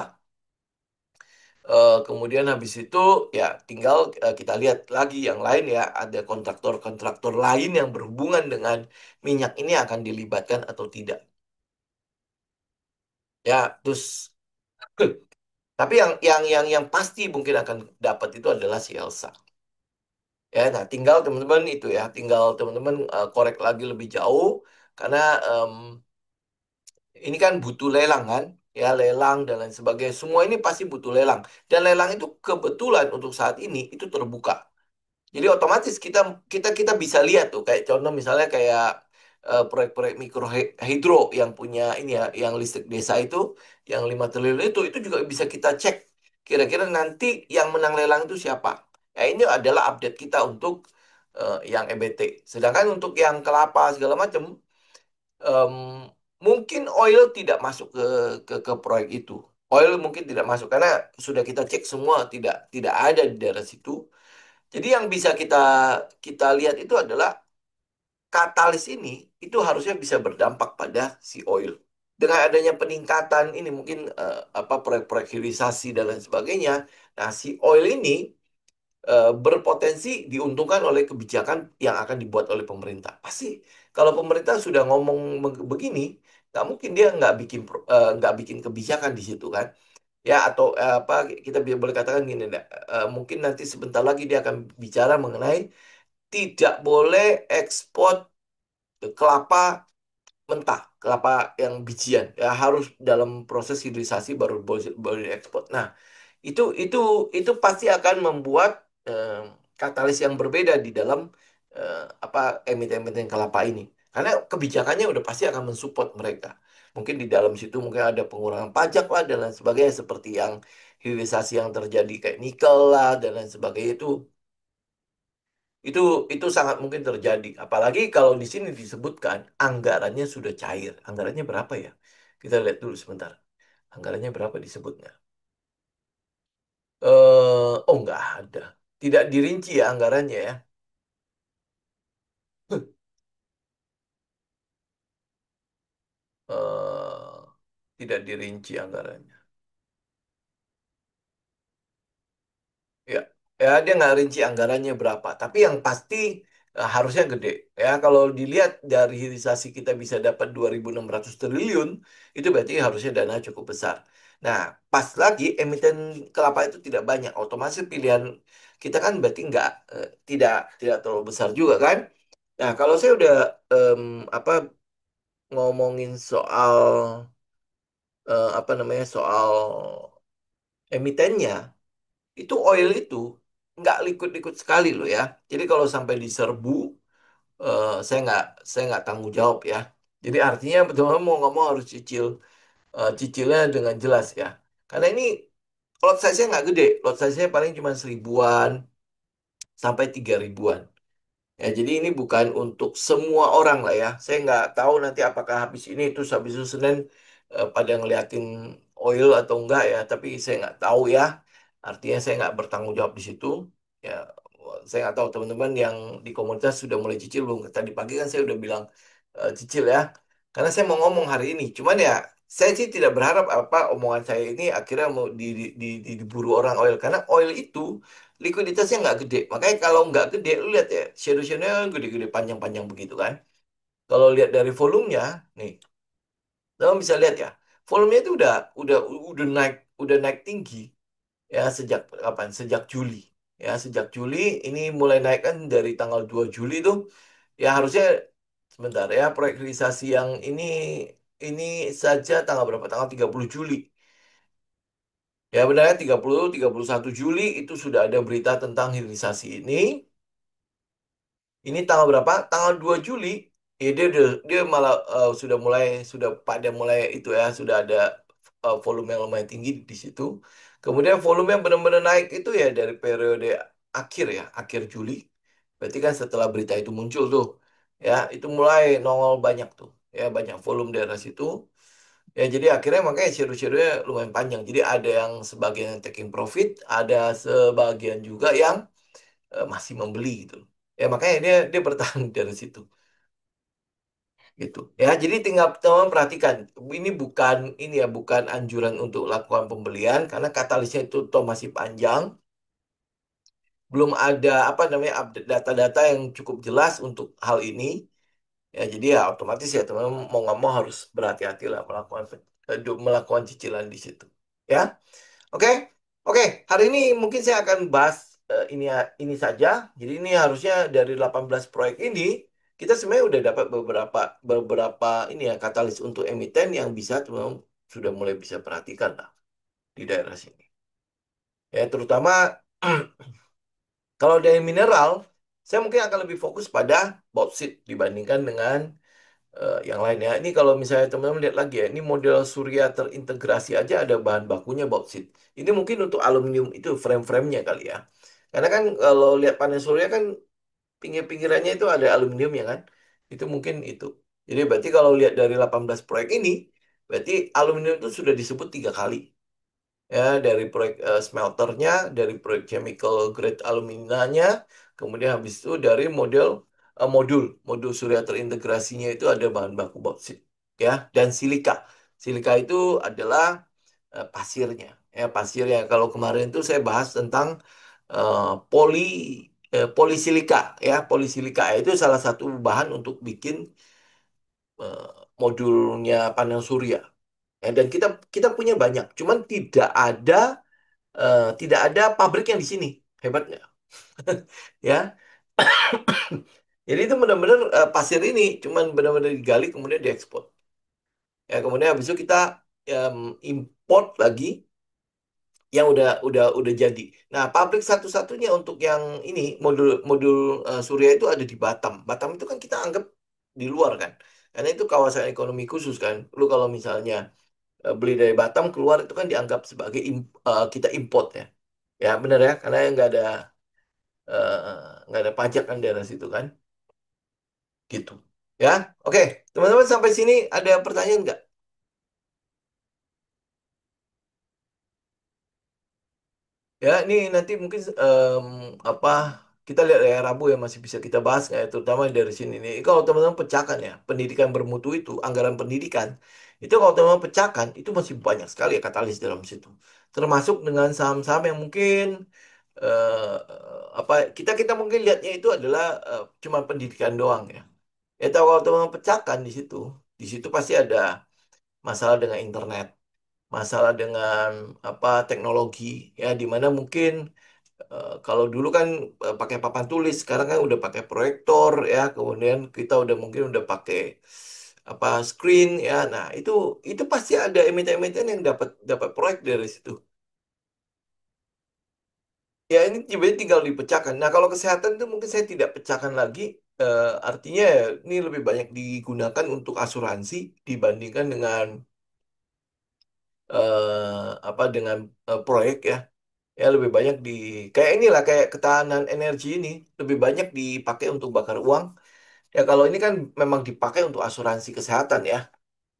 Kemudian habis itu ya tinggal kita lihat lagi yang lain ya, ada kontraktor-kontraktor lain yang berhubungan dengan minyak ini akan dilibatkan atau tidak. Ya, terus tapi yang pasti mungkin akan dapat itu adalah si Elsa. Ya, nah tinggal teman-teman itu ya, tinggal teman-teman korek lagi lebih jauh karena ini kan butuh lelang kan, ya lelang dan lain sebagainya. Semua ini pasti butuh lelang. Dan lelang itu kebetulan untuk saat ini itu terbuka. Jadi otomatis kita kita kita bisa lihat tuh kayak contoh misalnya kayak proyek-proyek mikro hidro yang punya ini ya yang listrik desa itu yang 5 triliun itu juga bisa kita cek kira-kira nanti yang menang lelang itu siapa. Ya ini adalah update kita untuk yang EBT. Sedangkan untuk yang kelapa segala macam em, mungkin oil tidak masuk ke proyek itu. Oil mungkin tidak masuk karena sudah kita cek semua tidak ada di daerah situ. Jadi yang bisa kita kita lihat itu adalah katalis ini itu harusnya bisa berdampak pada si oil. Dengan adanya peningkatan ini mungkin apa proyek-proyek hilirisasi dan lain sebagainya. Nah, si oil ini berpotensi diuntungkan oleh kebijakan yang akan dibuat oleh pemerintah. Pasti kalau pemerintah sudah ngomong begini, nggak mungkin dia nggak bikin kebijakan di situ kan. Ya atau apa kita boleh katakan gini, mungkin nanti sebentar lagi dia akan bicara mengenai tidak boleh ekspor kelapa mentah, kelapa yang bijian. Ya harus dalam proses hilirisasi baru diekspor. Nah, itu itu pasti akan membuat katalis yang berbeda di dalam apa emiten-emiten kelapa ini. Karena kebijakannya udah pasti akan mensupport mereka. Mungkin di dalam situ mungkin ada pengurangan pajak lah dan lain sebagainya seperti yang hilirisasi yang terjadi kayak nikel lah dan lain sebagainya itu itu sangat mungkin terjadi. Apalagi kalau di sini disebutkan anggarannya sudah cair. Anggarannya berapa ya? Kita lihat dulu sebentar. Anggarannya berapa disebutnya? Oh nggak ada. Tidak dirinci ya anggarannya ya. Eh, tidak dirinci anggarannya. Ya, ya dia nggak rinci anggarannya berapa. Tapi yang pasti harusnya gede. Ya, kalau dilihat dari hilirisasi kita bisa dapat 2.600 triliun, itu berarti harusnya dana cukup besar. Nah, pas lagi emiten kelapa itu tidak banyak. Otomatis pilihan kita kan berarti nggak tidak terlalu besar juga kan. Nah, kalau saya udah em, apa ngomongin soal apa namanya soal emitennya itu oil itu nggak liquid-liquid sekali loh ya. Jadi kalau sampai diserbu, saya nggak tanggung jawab ya. Jadi artinya betul-betul mau nggak mau harus cicilnya dengan jelas ya. Karena ini Lot size-nya nggak gede, lot size-nya paling cuma 1000-an sampai 3000-an. Ya, jadi ini bukan untuk semua orang lah ya. Saya nggak tahu nanti apakah habis ini terus habis itu Senin pada ngeliatin oil atau enggak ya. Tapi saya nggak tahu ya. Artinya saya nggak bertanggung jawab di situ. Ya, saya nggak tahu teman-teman yang di komunitas sudah mulai cicil belum. Tadi pagi kan saya udah bilang cicil ya. Karena saya mau ngomong hari ini. Cuman ya saya sih tidak berharap apa omongan saya ini akhirnya mau diburu orang oil. Karena oil itu likuiditasnya nggak gede. Makanya kalau nggak gede, lu lihat ya, shadow-nya gede-gede panjang-panjang begitu kan. Kalau lihat dari volumenya, nih, teman bisa lihat ya, volumenya itu udah udah udah naik tinggi ya sejak kapan? Sejak Juli. Ya, sejak Juli ini mulai naik kan dari tanggal 2 Juli tuh. Ya harusnya sebentar ya, proyek hilirisasi yang ini saja tanggal berapa? Tanggal 30 Juli. Ya benarnya 31 Juli itu sudah ada berita tentang hilirisasi ini. Ini tanggal berapa? Tanggal 2 Juli. Ya, dia malah sudah pada mulai itu ya, sudah ada volume yang lumayan tinggi di situ. Kemudian volume yang benar-benar naik itu ya dari periode akhir ya, akhir Juli. Berarti kan setelah berita itu muncul tuh, ya itu mulai nongol banyak tuh, ya banyak volume daerah situ. Ya jadi akhirnya makanya shadow-nya lumayan panjang. Jadi ada yang sebagian yang taking profit, ada sebagian juga yang masih membeli gitu. Ya makanya dia bertahan dari situ gitu. Ya jadi tinggal teman perhatikan ini bukan anjuran untuk lakukan pembelian karena katalisnya itu toh masih panjang, belum ada apa namanya update data-data yang cukup jelas untuk hal ini. Ya jadi ya otomatis ya teman mau nggak mau harus berhati-hati lah melakukan cicilan di situ. Ya. Oke, oke. Hari ini mungkin saya akan bahas ini saja. Jadi ini harusnya dari 18 proyek ini kita sebenarnya udah dapat beberapa ini ya katalis untuk emiten yang bisa teman sudah mulai bisa perhatikan lah di daerah sini. Ya terutama kalau dari mineral, saya mungkin akan lebih fokus pada bauxit dibandingkan dengan yang lain ya. Ini kalau misalnya teman-teman lihat lagi ya, ini model surya terintegrasi aja ada bahan bakunya bauksit. Ini mungkin untuk aluminium itu frame-framenya kali ya. Karena kan kalau lihat panel surya kan pinggir-pinggirannya itu ada aluminium ya kan. Itu mungkin itu. Jadi berarti kalau lihat dari 18 proyek ini, berarti aluminium itu sudah disebut 3 kali ya dari proyek smelternya, dari proyek chemical grade aluminanya, kemudian habis itu dari modul modul surya terintegrasinya itu ada bahan baku bauksit ya dan silika. Silika itu adalah pasirnya ya pasirnya. Kalau kemarin itu saya bahas tentang eh, poli polisilika ya polisilika itu salah satu bahan untuk bikin eh, modulnya panel surya. Ya, dan kita kita punya banyak, cuman tidak ada pabrik yang di sini. Hebatnya. Ya. Jadi itu benar-benar pasir ini cuman benar-benar digali kemudian diekspor. Ya, kemudian habis itu kita import lagi yang udah jadi. Nah, pabrik satu-satunya untuk yang ini modul modul surya itu ada di Batam. Batam itu kan kita anggap di luar kan. Karena itu kawasan ekonomi khusus kan. Lu kalau misalnya beli dari Batam keluar itu kan dianggap sebagai kita import ya. Ya benar ya, karena nggak ada pajak kan daerah situ kan, gitu. Ya, oke, teman-teman sampai sini ada pertanyaan nggak? Ya, ini nanti mungkin apa kita lihat ya Rabu ya masih bisa kita bahas nggak ya, terutama dari sini nih. Kalau teman-teman pecahkan ya, pendidikan bermutu itu, anggaran pendidikan, itu kalau teman-teman pecahkan, itu masih banyak sekali ya katalis dalam situ. Termasuk dengan saham-saham yang mungkin apa kita kita mungkin lihatnya itu adalah cuma pendidikan doang ya. Ya tahu kalau teman pecahkan di situ pasti ada masalah dengan internet, masalah dengan apa teknologi, ya di mana mungkin kalau dulu kan pakai papan tulis, sekarang kan udah pakai proyektor ya, kemudian kita udah mungkin udah pakai apa screen ya. Nah, itu pasti ada emiten-emiten yang dapat dapat proyek dari situ. Ya ini tiba-tiba tinggal dipecahkan. Nah kalau kesehatan itu mungkin saya tidak pecahkan lagi. Artinya ya, ini lebih banyak digunakan untuk asuransi dibandingkan dengan apa dengan proyek ya. Ya lebih banyak di kayak inilah kayak ketahanan energi ini lebih banyak dipakai untuk bakar uang. Ya kalau ini kan memang dipakai untuk asuransi kesehatan ya.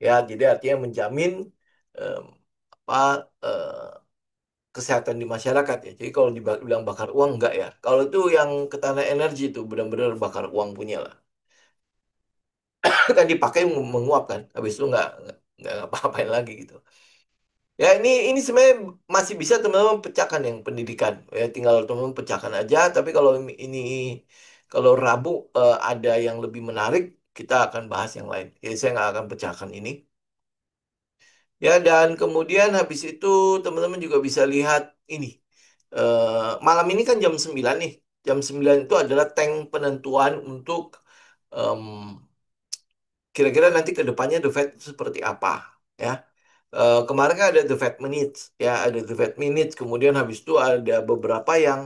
Ya jadi artinya menjamin em, apa kesehatan di masyarakat ya. Jadi kalau dibilang bakar uang enggak ya. Kalau itu yang ketahanan energi itu benar-benar bakar uang punya lah. Kan dipakai menguap kan. Habis itu nggak ngapa-ngapain lagi gitu. Ya ini sebenarnya masih bisa teman-teman pecahkan yang pendidikan. Ya tinggal teman-teman pecahkan aja. Tapi kalau ini kalau Rabu ada yang lebih menarik, kita akan bahas yang lain. Jadi saya nggak akan pecahkan ini. Ya dan kemudian habis itu teman-teman juga bisa lihat ini. Malam ini kan jam 9 nih. Jam 9 itu adalah tank penentuan untuk em, kira-kira nanti ke depannya The Fed seperti apa. Ya. Kemarin kan ada The Fed Minutes, ya ada The Fed Minutes, kemudian habis itu ada beberapa yang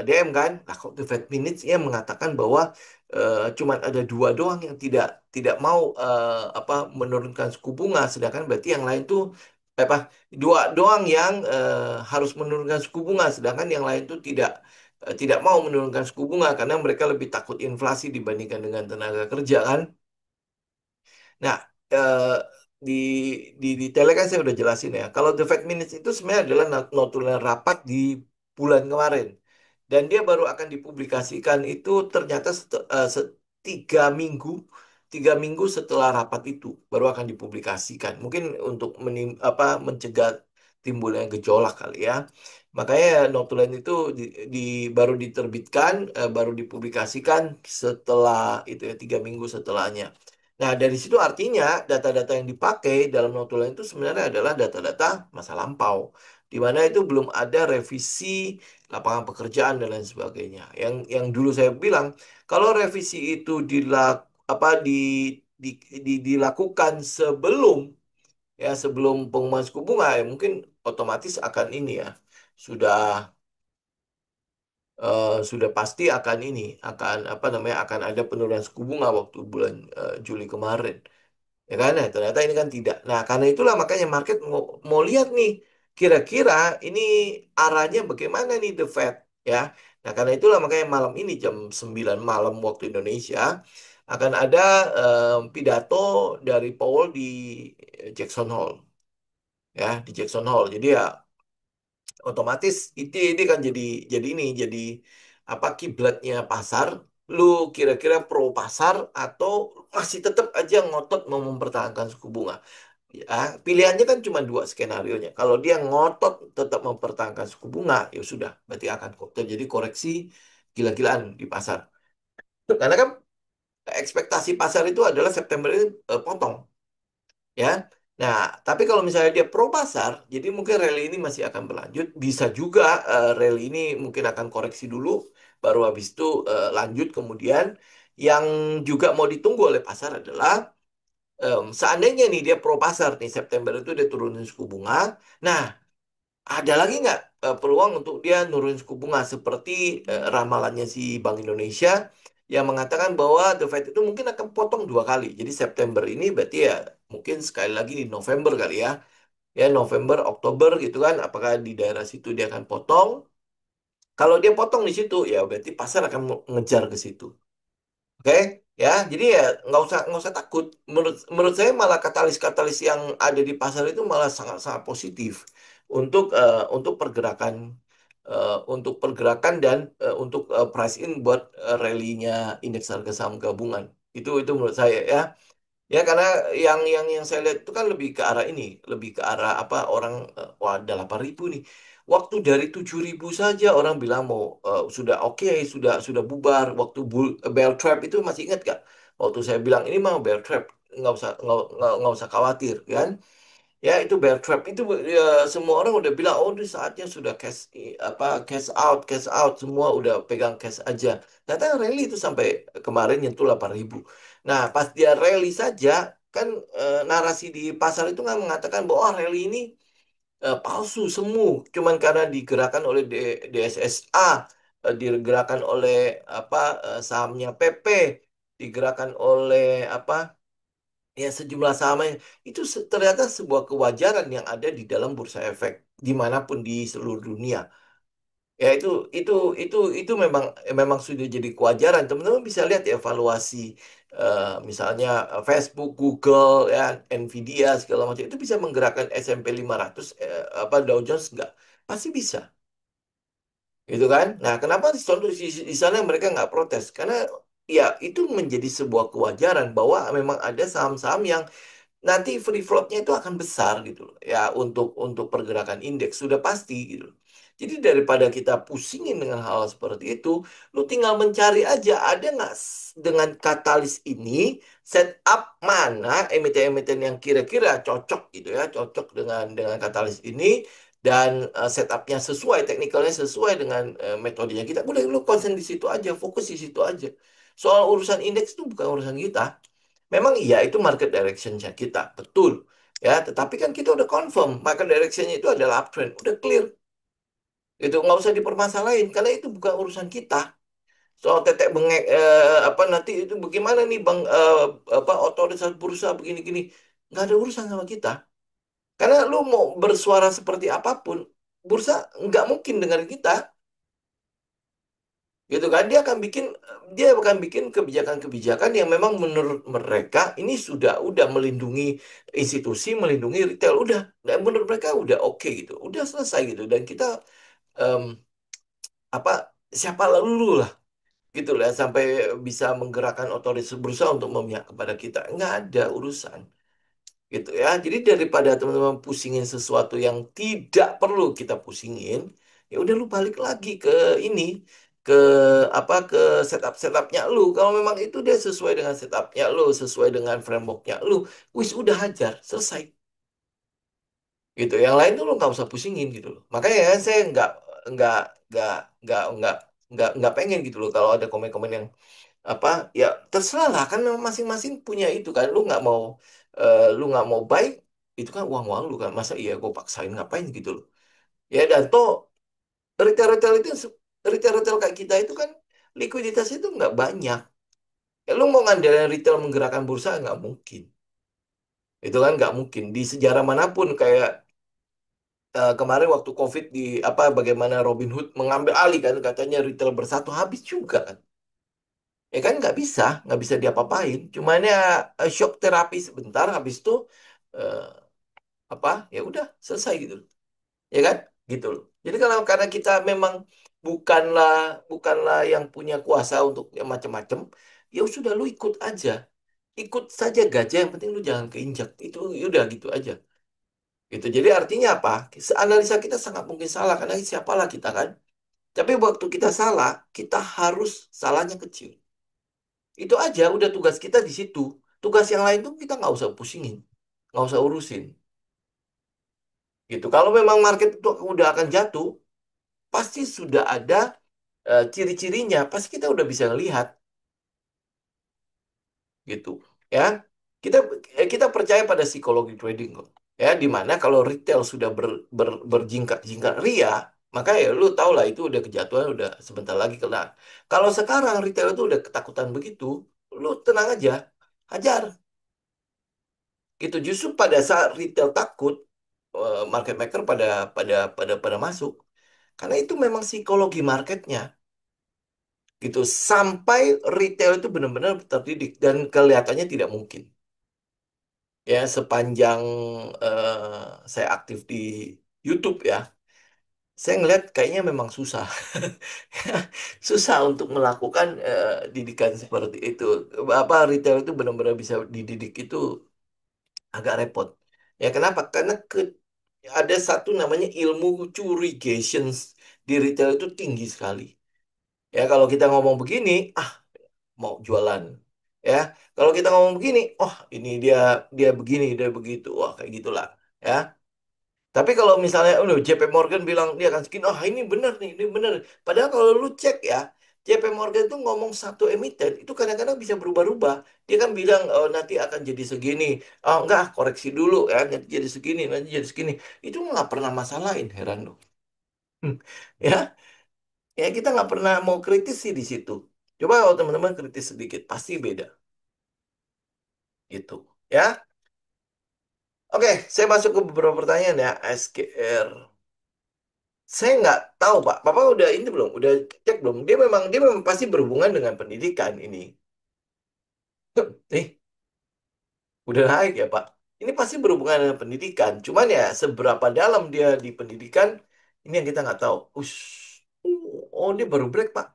DM kan, nah kok The Fed Minutes ya mengatakan bahwa cuman ada dua doang yang tidak tidak mau apa menurunkan suku bunga, sedangkan berarti yang lain tuh apa dua doang yang harus menurunkan suku bunga, sedangkan yang lain tuh tidak mau menurunkan suku bunga karena mereka lebih takut inflasi dibandingkan dengan tenaga kerja kan. Nah, eh, di detailnya kan saya udah jelasin ya. Kalau the Fed Minutes itu sebenarnya adalah notulen rapat di bulan kemarin. Dan dia baru akan dipublikasikan itu ternyata 3 minggu setelah rapat itu baru akan dipublikasikan. Mungkin untuk mencegah timbulnya gejolak kali ya. Makanya notulen itu baru diterbitkan, baru dipublikasikan setelah itu ya 3 minggu setelahnya. Nah, dari situ artinya data-data yang dipakai dalam notulen itu sebenarnya adalah data-data masa lampau, di mana itu belum ada revisi lapangan pekerjaan dan lain sebagainya. Yang dulu saya bilang, kalau revisi itu di, dilakukan sebelum pengumuman suku bunga, ya mungkin otomatis akan ini ya sudah sudah pasti akan ini akan apa namanya akan ada penurunan suku bunga waktu bulan Juli kemarin. Ya kan? Nah, ternyata ini kan tidak. Nah, karena itulah makanya market mau lihat nih, kira-kira ini arahnya bagaimana nih The Fed, ya. Nah, karena itulah makanya malam ini jam 9 malam waktu Indonesia akan ada pidato dari Powell di Jackson Hole, ya, di Jackson Hole. Jadi ya otomatis ini kan jadi apa kiblatnya pasar. Lu kira-kira pro pasar atau masih tetap aja ngotot mau mempertahankan suku bunga? Ya, pilihannya kan cuma dua skenarionya. Kalau dia ngotot tetap mempertahankan suku bunga, ya sudah, berarti akan kok terjadi koreksi gila-gilaan di pasar. Karena kan ekspektasi pasar itu adalah September ini potong, ya. Nah, tapi kalau misalnya dia pro pasar, jadi mungkin rally ini masih akan berlanjut. Bisa juga rally ini mungkin akan koreksi dulu, baru habis itu lanjut kemudian. Yang juga mau ditunggu oleh pasar adalah seandainya nih dia pro pasar nih September itu dia turunin suku bunga. Nah, ada lagi nggak peluang untuk dia nurunin suku bunga seperti ramalannya si Bank Indonesia yang mengatakan bahwa The Fed itu mungkin akan potong 2 kali. Jadi September ini berarti ya mungkin sekali lagi di November kali ya. Ya November, Oktober gitu kan. Apakah di daerah situ dia akan potong? Kalau dia potong di situ ya berarti pasar akan ngejar ke situ. Oke, ya, jadi ya nggak usah takut. Menurut saya malah katalis-katalis yang ada di pasar itu malah sangat-sangat positif untuk pergerakan dan untuk price in buat rally-nya indeks harga saham gabungan. Itu menurut saya ya. Ya karena yang saya lihat itu kan lebih ke arah ini, lebih ke arah apa orang wah ada 8.000 nih. Waktu dari 7.000 saja orang bilang mau sudah oke, sudah bubar. Waktu bear trap itu masih ingat gak? Waktu saya bilang ini mah bear trap, nggak usah khawatir kan? Ya itu bear trap itu ya, semua orang udah bilang oh ini saatnya sudah cash out semua udah pegang cash aja. Ternyata rally itu sampai kemarin nyentuh 8.000. Nah pas dia rally saja kan narasi di pasar itu kan mengatakan bahwa oh, rally ini palsu semu, cuman karena digerakkan oleh DSSA, digerakkan oleh apa sahamnya PP, digerakkan oleh apa ya sejumlah saham itu ternyata sebuah kewajaran yang ada di dalam bursa efek dimanapun di seluruh dunia. Ya itu memang memang sudah jadi kewajaran. Teman-teman bisa lihat ya evaluasi misalnya Facebook, Google, ya, Nvidia segala macam itu bisa menggerakkan S&P 500 apa Dow Jones enggak? Pasti bisa. Gitu kan? Nah, kenapa contoh di sana mereka nggak protes? Karena ya itu menjadi sebuah kewajaran bahwa memang ada saham-saham yang nanti free floatnya itu akan besar gitu loh ya untuk pergerakan indeks sudah pasti gitu loh. Jadi daripada kita pusingin dengan hal seperti itu, lu tinggal mencari aja ada nggak dengan katalis ini setup mana emiten-emiten yang kira-kira cocok gitu ya, cocok dengan katalis ini dan setupnya sesuai, teknikalnya sesuai dengan metodenya kita. Udah lu konsen di situ aja, fokus di situ aja. Soal urusan indeks itu bukan urusan kita. Memang iya itu market direction-nya kita, betul. Ya, tetapi kan kita udah confirm market direction-nya itu adalah uptrend, udah clear. Itu nggak usah dipermasalahin karena itu bukan urusan kita. Soal tetek bengek apa nanti itu bagaimana nih Bang apa otoritas bursa begini-gini nggak ada urusan sama kita. Karena lu mau bersuara seperti apapun, bursa nggak mungkin dengar kita. Gitu kan dia akan bikin kebijakan-kebijakan yang memang menurut mereka ini udah melindungi institusi, melindungi retail udah dan menurut mereka udah oke gitu udah selesai gitu dan kita em, apa siapa lalu lah gitu lah sampai bisa menggerakkan otoritas berusaha untuk memihak kepada kita nggak ada urusan gitu ya. Jadi daripada teman-teman pusingin sesuatu yang tidak perlu kita pusingin, ya udah lu balik lagi ke ini, ke apa ke setupnya lu. Kalau memang itu dia sesuai dengan setupnya lu, sesuai dengan frameworknya lu, wis udah hajar, selesai. Gitu. Yang lain tuh lu nggak usah pusingin gitu loh. Makanya ya, saya nggak nggak nggak nggak nggak pengen gitu loh kalau ada komen-komen yang apa ya terserah lah kan masing-masing punya itu kan lu nggak mau baik itu kan uang-uang lu kan masa iya gue paksain ngapain gitu loh ya dan toh retail-retail itu retail-retail kayak kita itu kan likuiditas itu nggak banyak ya lu mau ngandalin retail menggerakkan bursa nggak mungkin itu kan nggak mungkin di sejarah manapun kayak kemarin waktu COVID di apa bagaimana Robinhood mengambil alih kan katanya retail bersatu habis juga kan. Ya kan nggak bisa diapa-apain. Cuman ya shock terapi sebentar, habis itu eh, apa? Ya udah selesai gitu, ya kan? Gitu loh. Jadi kalau karena kita memang bukanlah bukanlah yang punya kuasa untuk yang macam-macam, ya sudah lu ikut aja, ikut saja gajah. Yang penting lu jangan keinjak. Itu ya udah gitu aja. Gitu. Jadi artinya apa? Analisa kita sangat mungkin salah karena siapalah kita kan. Tapi waktu kita salah, kita harus salahnya kecil. Itu aja udah tugas kita di situ. Tugas yang lain tuh kita nggak usah pusingin, nggak usah urusin. Gitu. Kalau memang market itu udah akan jatuh, pasti sudah ada ciri-cirinya. Pasti kita udah bisa ngelihat, gitu. Ya, kita kita percaya pada psikologi trading kok. Ya, di mana kalau retail sudah berjingkak-jingkak ria, maka ya lu tau lah itu udah kejatuhan udah sebentar lagi kena. Kalau sekarang retail itu udah ketakutan begitu, lu tenang aja, hajar. Gitu justru pada saat retail takut market maker pada masuk karena itu memang psikologi marketnya gitu sampai retail itu benar-benar terdidik dan kelihatannya tidak mungkin ya sepanjang saya aktif di YouTube ya saya ngelihat kayaknya memang susah susah untuk melakukan didikan seperti itu apa retail itu benar-benar bisa dididik itu agak repot. Ya kenapa? Karena ada satu namanya ilmu curigations di retail itu tinggi sekali. Ya kalau kita ngomong begini, mau jualan. Ya kalau kita ngomong begini, oh ini dia dia begini dia begitu, wah kayak gitulah. Ya tapi kalau misalnya, oh JP Morgan bilang dia akan segini, oh ini benar nih, ini benar. Padahal kalau lu cek ya, JP Morgan tuh ngomong satu emiten, itu kadang-kadang bisa berubah-ubah. Dia kan bilang, oh nanti akan jadi segini. Oh enggak, koreksi dulu ya, nanti jadi segini, nanti jadi segini. Itu nggak pernah masalahin, heran loh. Ya, ya kita nggak pernah mau kritis sih di situ. Coba kalau teman-teman kritis sedikit, pasti beda. Gitu. Ya, oke, saya masuk ke beberapa pertanyaan ya. SKR. Saya nggak tahu, Pak. Bapak udah ini belum? Udah cek belum? Dia memang pasti berhubungan dengan pendidikan ini. Nih, udah naik ya, Pak. Ini pasti berhubungan dengan pendidikan. Cuman ya, seberapa dalam dia di pendidikan, ini yang kita nggak tahu. Ush. Oh, dia baru break, Pak.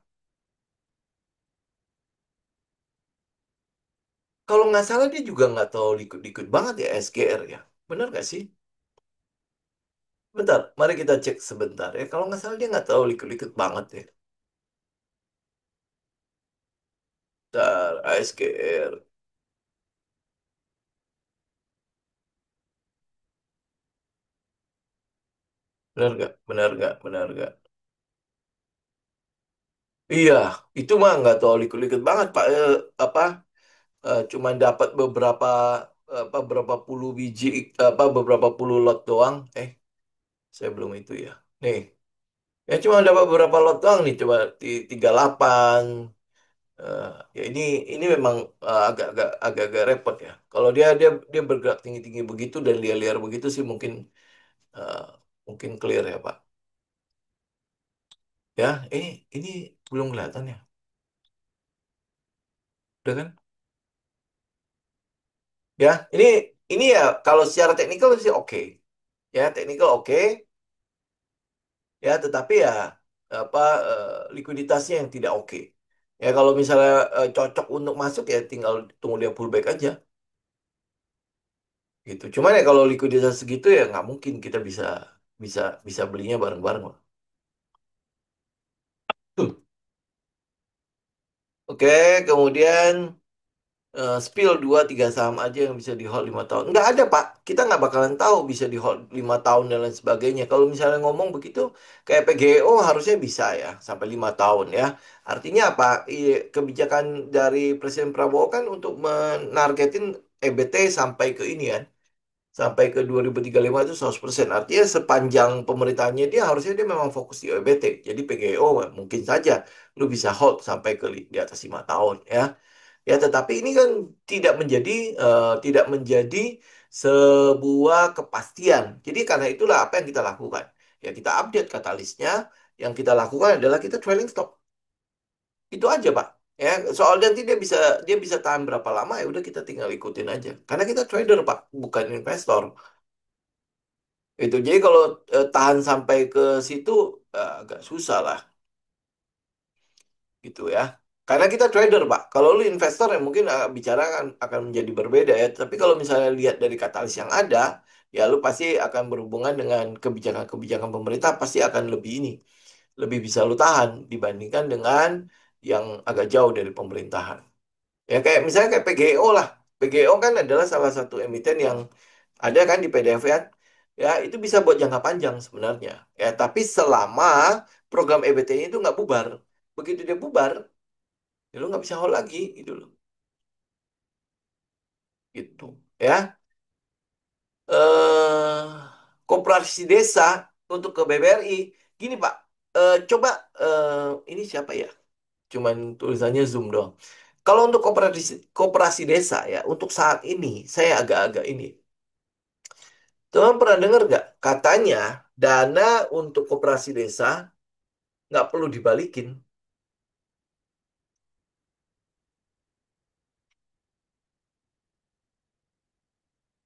Kalau nggak salah, dia juga nggak tahu likut-likut banget ya SGR ya. Benar nggak sih? Bentar, mari kita cek sebentar ya. Kalau nggak salah, dia nggak tahu likut-likut banget ya. Bentar, ASGR. Benar nggak? Benar nggak? Benar nggak? Iya, itu mah nggak tahu likut-likut banget, Pak. Apa? Cuman dapat beberapa puluh biji, beberapa puluh lot doang. Saya belum itu ya. Nih, ya cuma dapat beberapa lot doang nih. Coba 38. Eh, ya ini memang agak-agak repot ya. Kalau dia bergerak tinggi-tinggi begitu dan liar-liar begitu sih eh, mungkin clear ya, Pak. Ya, ini belum kelihatan ya. Udah kan? Ya, ini ya kalau secara teknikal sih oke. Ya, teknikal oke. Ya, tetapi ya apa likuiditasnya yang tidak oke. Ya, kalau misalnya cocok untuk masuk ya tinggal tunggu dia pullback aja gitu. Cuman ya kalau likuiditas segitu ya nggak mungkin kita bisa bisa bisa belinya bareng-bareng lah. Oke, kemudian spill 2 3 saham aja yang bisa di hold 5 tahun. Nggak ada, Pak. Kita nggak bakalan tahu bisa di hold 5 tahun dan lain sebagainya. Kalau misalnya ngomong begitu, kayak PGO harusnya bisa ya, sampai 5 tahun ya. Artinya apa? Kebijakan dari Presiden Prabowo kan untuk menargetin EBT sampai ke ini kan. Sampai ke 2035 itu 100%. Artinya sepanjang pemerintahannya dia harusnya dia memang fokus di EBT. Jadi PGO mungkin saja lu bisa hold sampai di atas 5 tahun ya. Ya, tetapi ini kan tidak menjadi sebuah kepastian. Jadi karena itulah apa yang kita lakukan. Ya, kita update katalisnya. Yang kita lakukan adalah kita trailing stop. Itu aja, Pak. Ya, soal nanti dia bisa tahan berapa lama ya udah kita tinggal ikutin aja. Karena kita trader, Pak, bukan investor. Itu. Jadi kalau tahan sampai ke situ agak susah lah. Gitu ya. Karena kita trader, Pak. Kalau lu investor ya mungkin bicara akan menjadi berbeda ya. Tapi kalau misalnya lihat dari katalis yang ada, ya lu pasti akan berhubungan dengan kebijakan-kebijakan pemerintah pasti akan lebih ini, lebih bisa lu tahan dibandingkan dengan yang agak jauh dari pemerintahan. Ya kayak misalnya kayak PGO lah. PGO kan adalah salah satu emiten yang ada kan di PDF ya. Ya, itu bisa buat jangka panjang sebenarnya. Ya, tapi selama program EBT-nya itu nggak bubar. Begitu dia bubar, ya lu nggak bisa hold lagi gitu loh. Gitu. Ya. eh Koperasi desa untuk ke BBRI. Gini, Pak. Coba ini siapa ya? Cuman tulisannya Zoom doang. Kalau untuk koperasi desa ya, untuk saat ini saya agak-agak ini. Teman pernah dengar nggak? Katanya dana untuk koperasi desa nggak perlu dibalikin.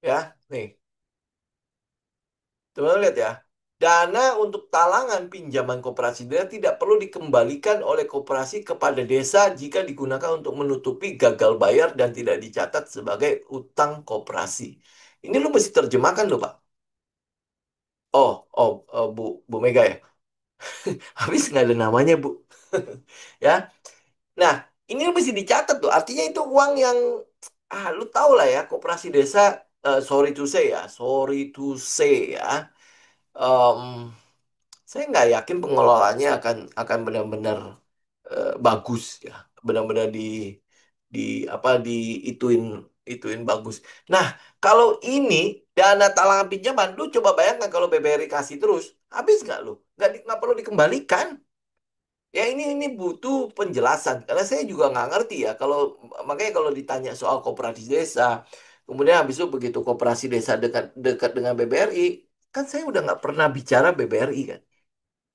Ya, nih. Teman lihat ya. Dana untuk talangan pinjaman koperasi desa tidak perlu dikembalikan oleh koperasi kepada desa jika digunakan untuk menutupi gagal bayar dan tidak dicatat sebagai utang koperasi. Ini lu mesti terjemahkan loh, Pak. Oh, Bu Mega ya. Habis nggak ada namanya, Bu. Ya. Nah, ini mesti dicatat tuh. Artinya itu uang yang lu tahu lah ya, koperasi desa sorry to say ya, sorry to say ya. em, saya nggak yakin pengelolaannya akan benar-benar bagus ya, benar-benar di apa ituin bagus. Nah, kalau ini dana talangan pinjaman, lu coba bayangkan kalau BBRI kasih terus, habis nggak lu? Nggak perlu dikembalikan. Ya ini butuh penjelasan karena saya juga nggak ngerti ya kalau makanya kalau ditanya soal koperasi desa Kemudian habis itu begitu koperasi desa dekat dekat dengan BBRI, kan saya udah nggak pernah bicara BBRI kan.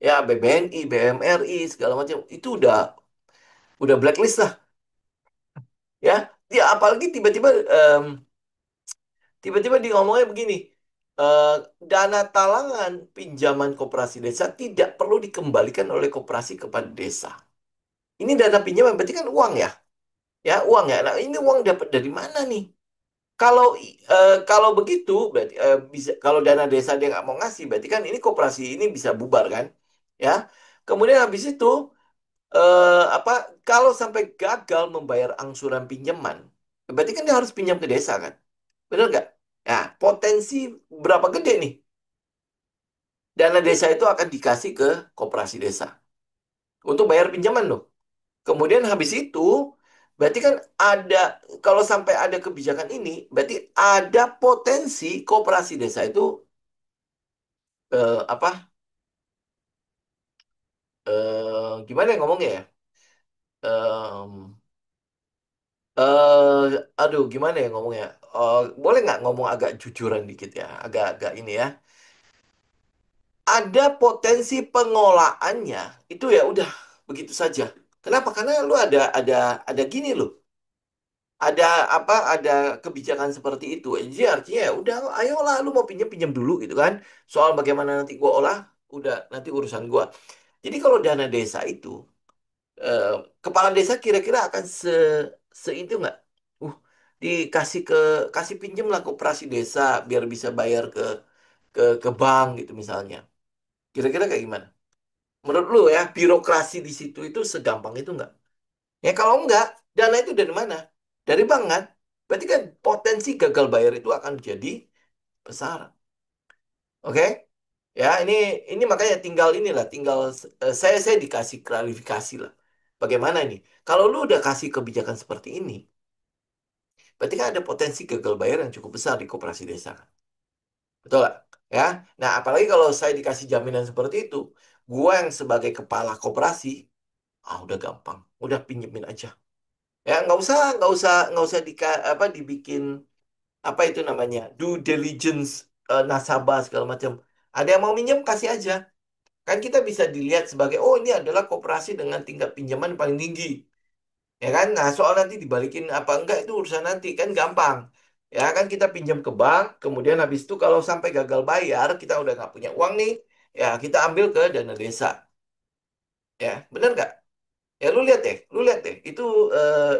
Ya BBNI, BMRI segala macam itu udah blacklist lah ya. Ya apalagi tiba-tiba dia ngomongnya begini, eh, dana talangan pinjaman koperasi desa tidak perlu dikembalikan oleh koperasi kepada desa. Ini dana pinjaman berarti kan uang ya uang ya. Nah ini uang dapat dari mana nih? Kalau begitu berarti bisa kalau dana desa dia nggak mau ngasih berarti kan ini koperasi ini bisa bubar kan ya. Kemudian habis itu apa kalau sampai gagal membayar angsuran pinjaman berarti kan dia harus pinjam ke desa kan, benar nggak? Nah potensi berapa gede nih dana desa itu akan dikasih ke koperasi desa untuk bayar pinjaman loh. Kemudian habis itu berarti kan ada, kalau sampai ada kebijakan ini berarti ada potensi koperasi desa itu apa gimana ya ngomongnya ya? Em, Aduh gimana ya ngomongnya? Boleh nggak ngomong agak jujuran dikit ya, agak-agak ini ya. Ada potensi pengolahannya itu ya udah begitu saja. Kenapa? Karena lu ada gini loh. Ada apa ada kebijakan seperti itu. Jadi artinya ya udah ayolah lu mau pinjam pinjam dulu gitu kan. Soal bagaimana nanti gua olah udah nanti urusan gua. Jadi kalau dana desa itu eh, kepala desa kira-kira akan se itu nggak? Uh dikasih kasih pinjem lah ke operasi desa biar bisa bayar ke bank gitu misalnya. Kira-kira kayak gimana? Menurut lu ya birokrasi di situ itu segampang itu nggak? Ya kalau enggak, dana itu dari mana? Dari bank kan? Berarti kan potensi gagal bayar itu akan jadi besar. Oke? Ya, ini makanya tinggal inilah, tinggal saya dikasih klarifikasi lah. Bagaimana ini? Kalau lu udah kasih kebijakan seperti ini, berarti kan ada potensi gagal bayar yang cukup besar di koperasi desa. Betul nggak? Ya. Nah, apalagi kalau saya dikasih jaminan seperti itu, gua yang sebagai kepala koperasi, udah gampang, udah pinjemin aja. Ya, nggak usah apa dibikin apa itu namanya due diligence nasabah segala macam. Ada yang mau minjem kasih aja. Kan kita bisa dilihat sebagai oh ini adalah koperasi dengan tingkat pinjaman paling tinggi, ya kan? Nah soal nanti dibalikin apa enggak itu urusan nanti kan gampang. Ya kan kita pinjam ke bank, kemudian habis itu kalau sampai gagal bayar kita udah nggak punya uang nih, ya kita ambil ke dana desa, ya bener nggak? Ya lu lihat deh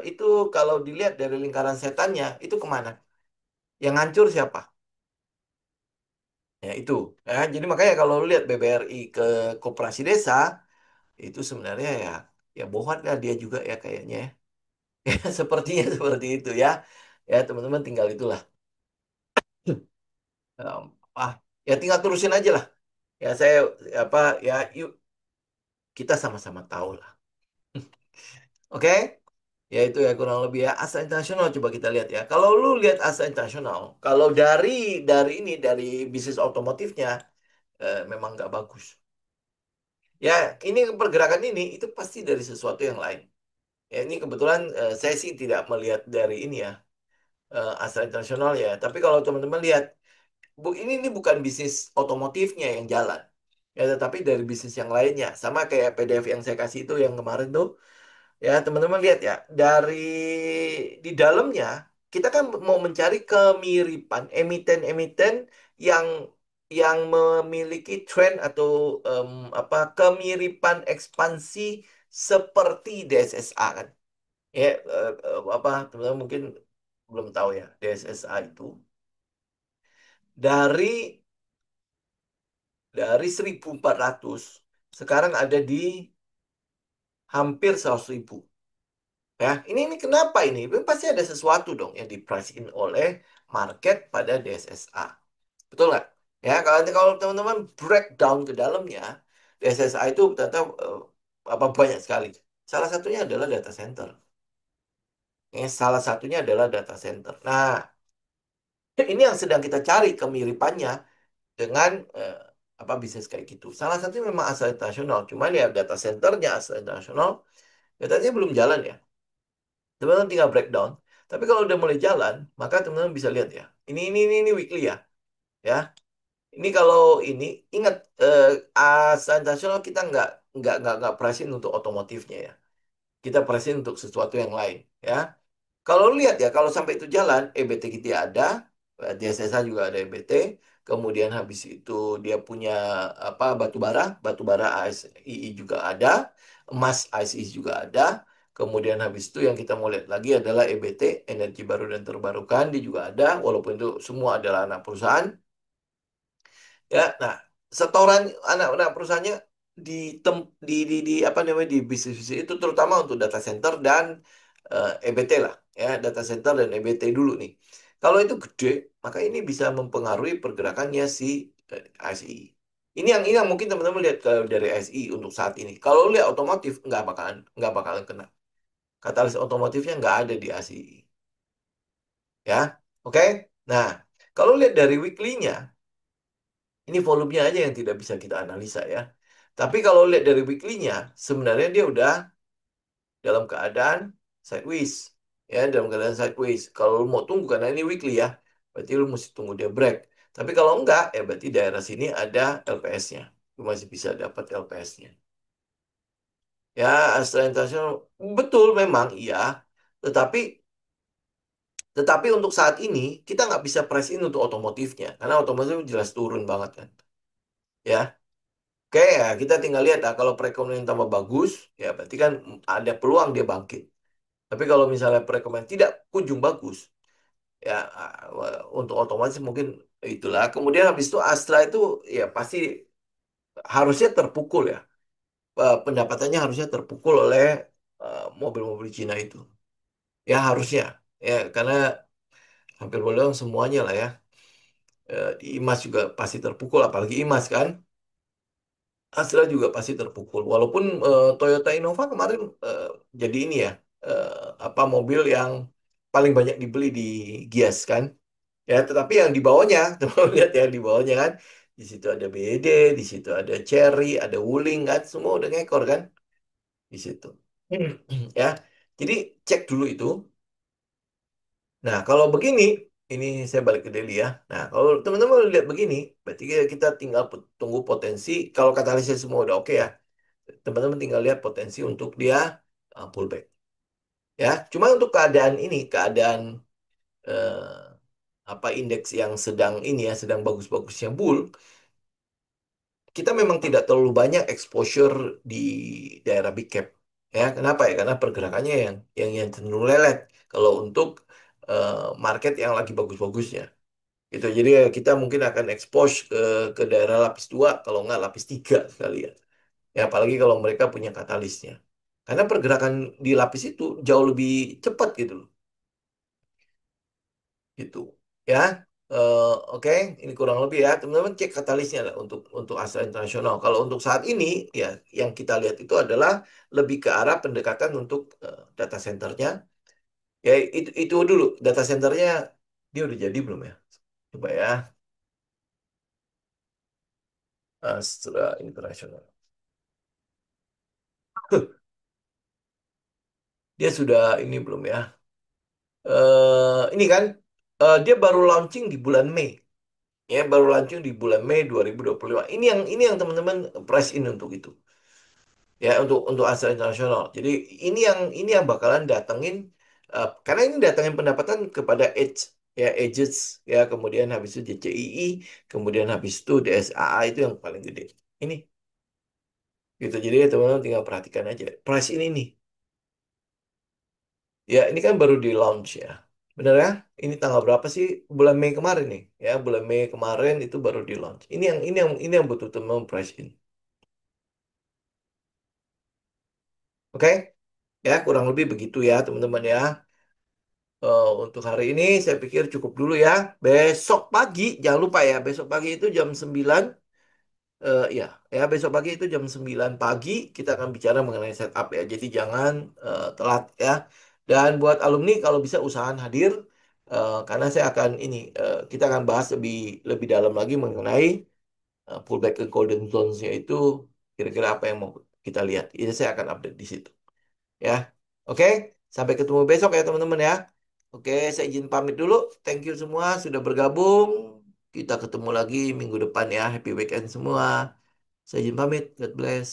itu kalau dilihat dari lingkaran setannya itu kemana? Yang hancur siapa? Ya itu. Ya, jadi makanya kalau lu lihat BBRI ke koperasi desa itu sebenarnya ya bohong lah dia juga ya kayaknya. Ya, sepertinya seperti itu ya. Ya teman-teman tinggal itulah. Em, ah ya tinggal terusin aja lah. Ya saya apa ya yuk kita sama-sama tahu lah. Oke? Ya itu ya kurang lebih ya asa internasional coba kita lihat ya. Kalau lu lihat asa internasional, kalau dari bisnis otomotifnya memang nggak bagus. Ya, ini pergerakan ini itu pasti dari sesuatu yang lain. Ya, ini kebetulan saya sih tidak melihat dari ini ya, asal internasional ya. Tapi kalau teman-teman lihat, ini bukan bisnis otomotifnya yang jalan. Ya, tetapi dari bisnis yang lainnya. Sama kayak PDF yang saya kasih itu yang kemarin tuh. Ya, teman-teman lihat ya, dari di dalamnya kita kan mau mencari kemiripan emiten-emiten yang memiliki tren atau apa kemiripan ekspansi seperti DSSA kan. Ya, apa teman-teman mungkin belum tahu ya, DSSA itu dari 1.400 sekarang ada di hampir 100.000. Ya, ini kenapa ini? Ini pasti ada sesuatu dong yang di price in oleh market pada DSSA. Betul nggak? Ya, kalau teman-teman breakdown ke dalamnya, DSSA itu ternyata apa banyak sekali. Salah satunya adalah data center. Ya, salah satunya adalah data center. Nah, ini yang sedang kita cari kemiripannya dengan apa bisnis kayak gitu. Salah satunya memang asal internasional. Cuman ya data centernya asal internasional, datanya belum jalan ya. Teman-teman tinggal breakdown. Tapi kalau udah mulai jalan, maka teman-teman bisa lihat ya. Ini weekly ya, ya. Ini kalau ini ingat secara nasional kita nggak pricing untuk otomotifnya ya. Kita pricing untuk sesuatu yang lain ya. Kalau lihat ya, kalau sampai itu jalan, EBT kita ada, DSSA juga ada EBT. Kemudian habis itu dia punya apa batu bara ASII juga ada, emas ASI juga ada. Kemudian habis itu yang kita mau lihat lagi adalah EBT, energi baru dan terbarukan, dia juga ada, walaupun itu semua adalah anak perusahaan. Ya, nah, setoran anak-anak perusahaannya di, di apa namanya di bisnis-bisnis itu terutama untuk data center dan EBT lah, ya data center dan EBT dulu nih. Kalau itu gede, maka ini bisa mempengaruhi pergerakannya si ASI. Ini yang mungkin teman-teman lihat kalau dari ASI untuk saat ini. Kalau lihat otomotif nggak bakalan kena. Katalis otomotifnya nggak ada di ASI, ya, oke? Nah, kalau lihat dari weekly-nya, ini volumenya aja yang tidak bisa kita analisa ya. Tapi kalau lihat dari weekly-nya, sebenarnya dia udah dalam keadaan sideways. Ya, dalam keadaan sideways. Kalau lu mau tunggu, karena ini weekly ya, berarti lu mesti tunggu dia break. Tapi kalau enggak, ya berarti daerah sini ada LPS-nya. Lu masih bisa dapat LPS-nya. Ya, Astra International, betul memang iya. Tetapi tetapi untuk saat ini, kita nggak bisa price in untuk otomotifnya. Karena otomotif jelas turun banget kan. Ya, oke, ya kita tinggal lihat lah kalau perekonomian tambah bagus, ya berarti kan ada peluang dia bangkit. Tapi kalau misalnya perekonomian tidak kunjung bagus, ya untuk otomatis mungkin itulah. Kemudian habis itu Astra itu ya pasti harusnya terpukul ya. Pendapatannya harusnya terpukul oleh mobil-mobil Cina itu. Ya harusnya. Ya karena hampir boleh bilang semuanya lah ya. Di Imas juga pasti terpukul, apalagi Imas kan. Astra juga pasti terpukul. Walaupun Toyota Innova kemarin jadi ini ya, eh, apa mobil yang paling banyak dibeli di Gias kan. Ya, tetapi yang di bawahnya, teman lihat ya di bawahnya kan, di situ ada BYD, di situ ada Chery, ada Wuling kan, semua udah ngekor kan di situ. Hmm. Ya, jadi cek dulu itu. Nah, kalau begini, ini saya balik ke Delhi ya. Nah, kalau teman-teman lihat begini, berarti kita tinggal tunggu potensi. Kalau katalisnya semua udah oke ya, teman-teman tinggal lihat potensi untuk dia pullback. Ya, cuma untuk keadaan ini, keadaan eh, apa indeks yang sedang ini ya, sedang bagus-bagusnya bull, kita memang tidak terlalu banyak exposure di daerah big cap. Ya, kenapa ya? Karena pergerakannya yang cenderung lelet. Kalau untuk market yang lagi bagus-bagusnya. Gitu. Jadi kita mungkin akan expose ke daerah lapis 2 kalau nggak lapis 3 sekali ya. Ya, apalagi kalau mereka punya katalisnya. Karena pergerakan di lapis itu jauh lebih cepat gitu loh. Gitu. Ya. Oke, ini kurang lebih ya. Teman-teman cek katalisnya lah untuk Astra Internasional. Kalau untuk saat ini ya yang kita lihat itu adalah lebih ke arah pendekatan untuk data centernya. Ya itu dulu data centernya dia udah jadi belum ya? Coba ya. Astra Internasional. Dia sudah ini belum ya? Ini kan dia baru launching di bulan Mei. Ya, baru launching di bulan Mei 2025. Ini yang teman-teman price in untuk itu. Ya, untuk Astra Internasional. Jadi ini yang bakalan datengin karena ini datengin pendapatan kepada Edge ya, Edges ya, kemudian habis itu JCII, kemudian habis itu DSAA itu yang paling gede. Ini gitu. Jadi ya, teman-teman tinggal perhatikan aja. Price ini nih. Ya, ini kan baru di launch ya. Benar ya? Ini tanggal berapa sih? Bulan Mei kemarin nih. Ya, bulan Mei kemarin itu baru di launch. Ini yang betul-betul price in. Oke? Ya, kurang lebih begitu ya, teman-teman ya. Untuk hari ini saya pikir cukup dulu ya. Besok pagi, jangan lupa ya, besok pagi itu jam 9. Ya, ya besok pagi itu jam 9 pagi kita akan bicara mengenai setup ya. Jadi jangan telat ya. Dan buat alumni kalau bisa usahakan hadir karena saya akan ini kita akan bahas lebih lebih dalam lagi mengenai pullback ke golden zones-nya itu kira-kira apa yang mau kita lihat. Ini saya akan update di situ ya. Oke, sampai ketemu besok ya teman-teman ya. Oke, saya izin pamit dulu. Thank you semua sudah bergabung. Kita ketemu lagi minggu depan ya. Happy weekend semua. Saya izin pamit. God bless.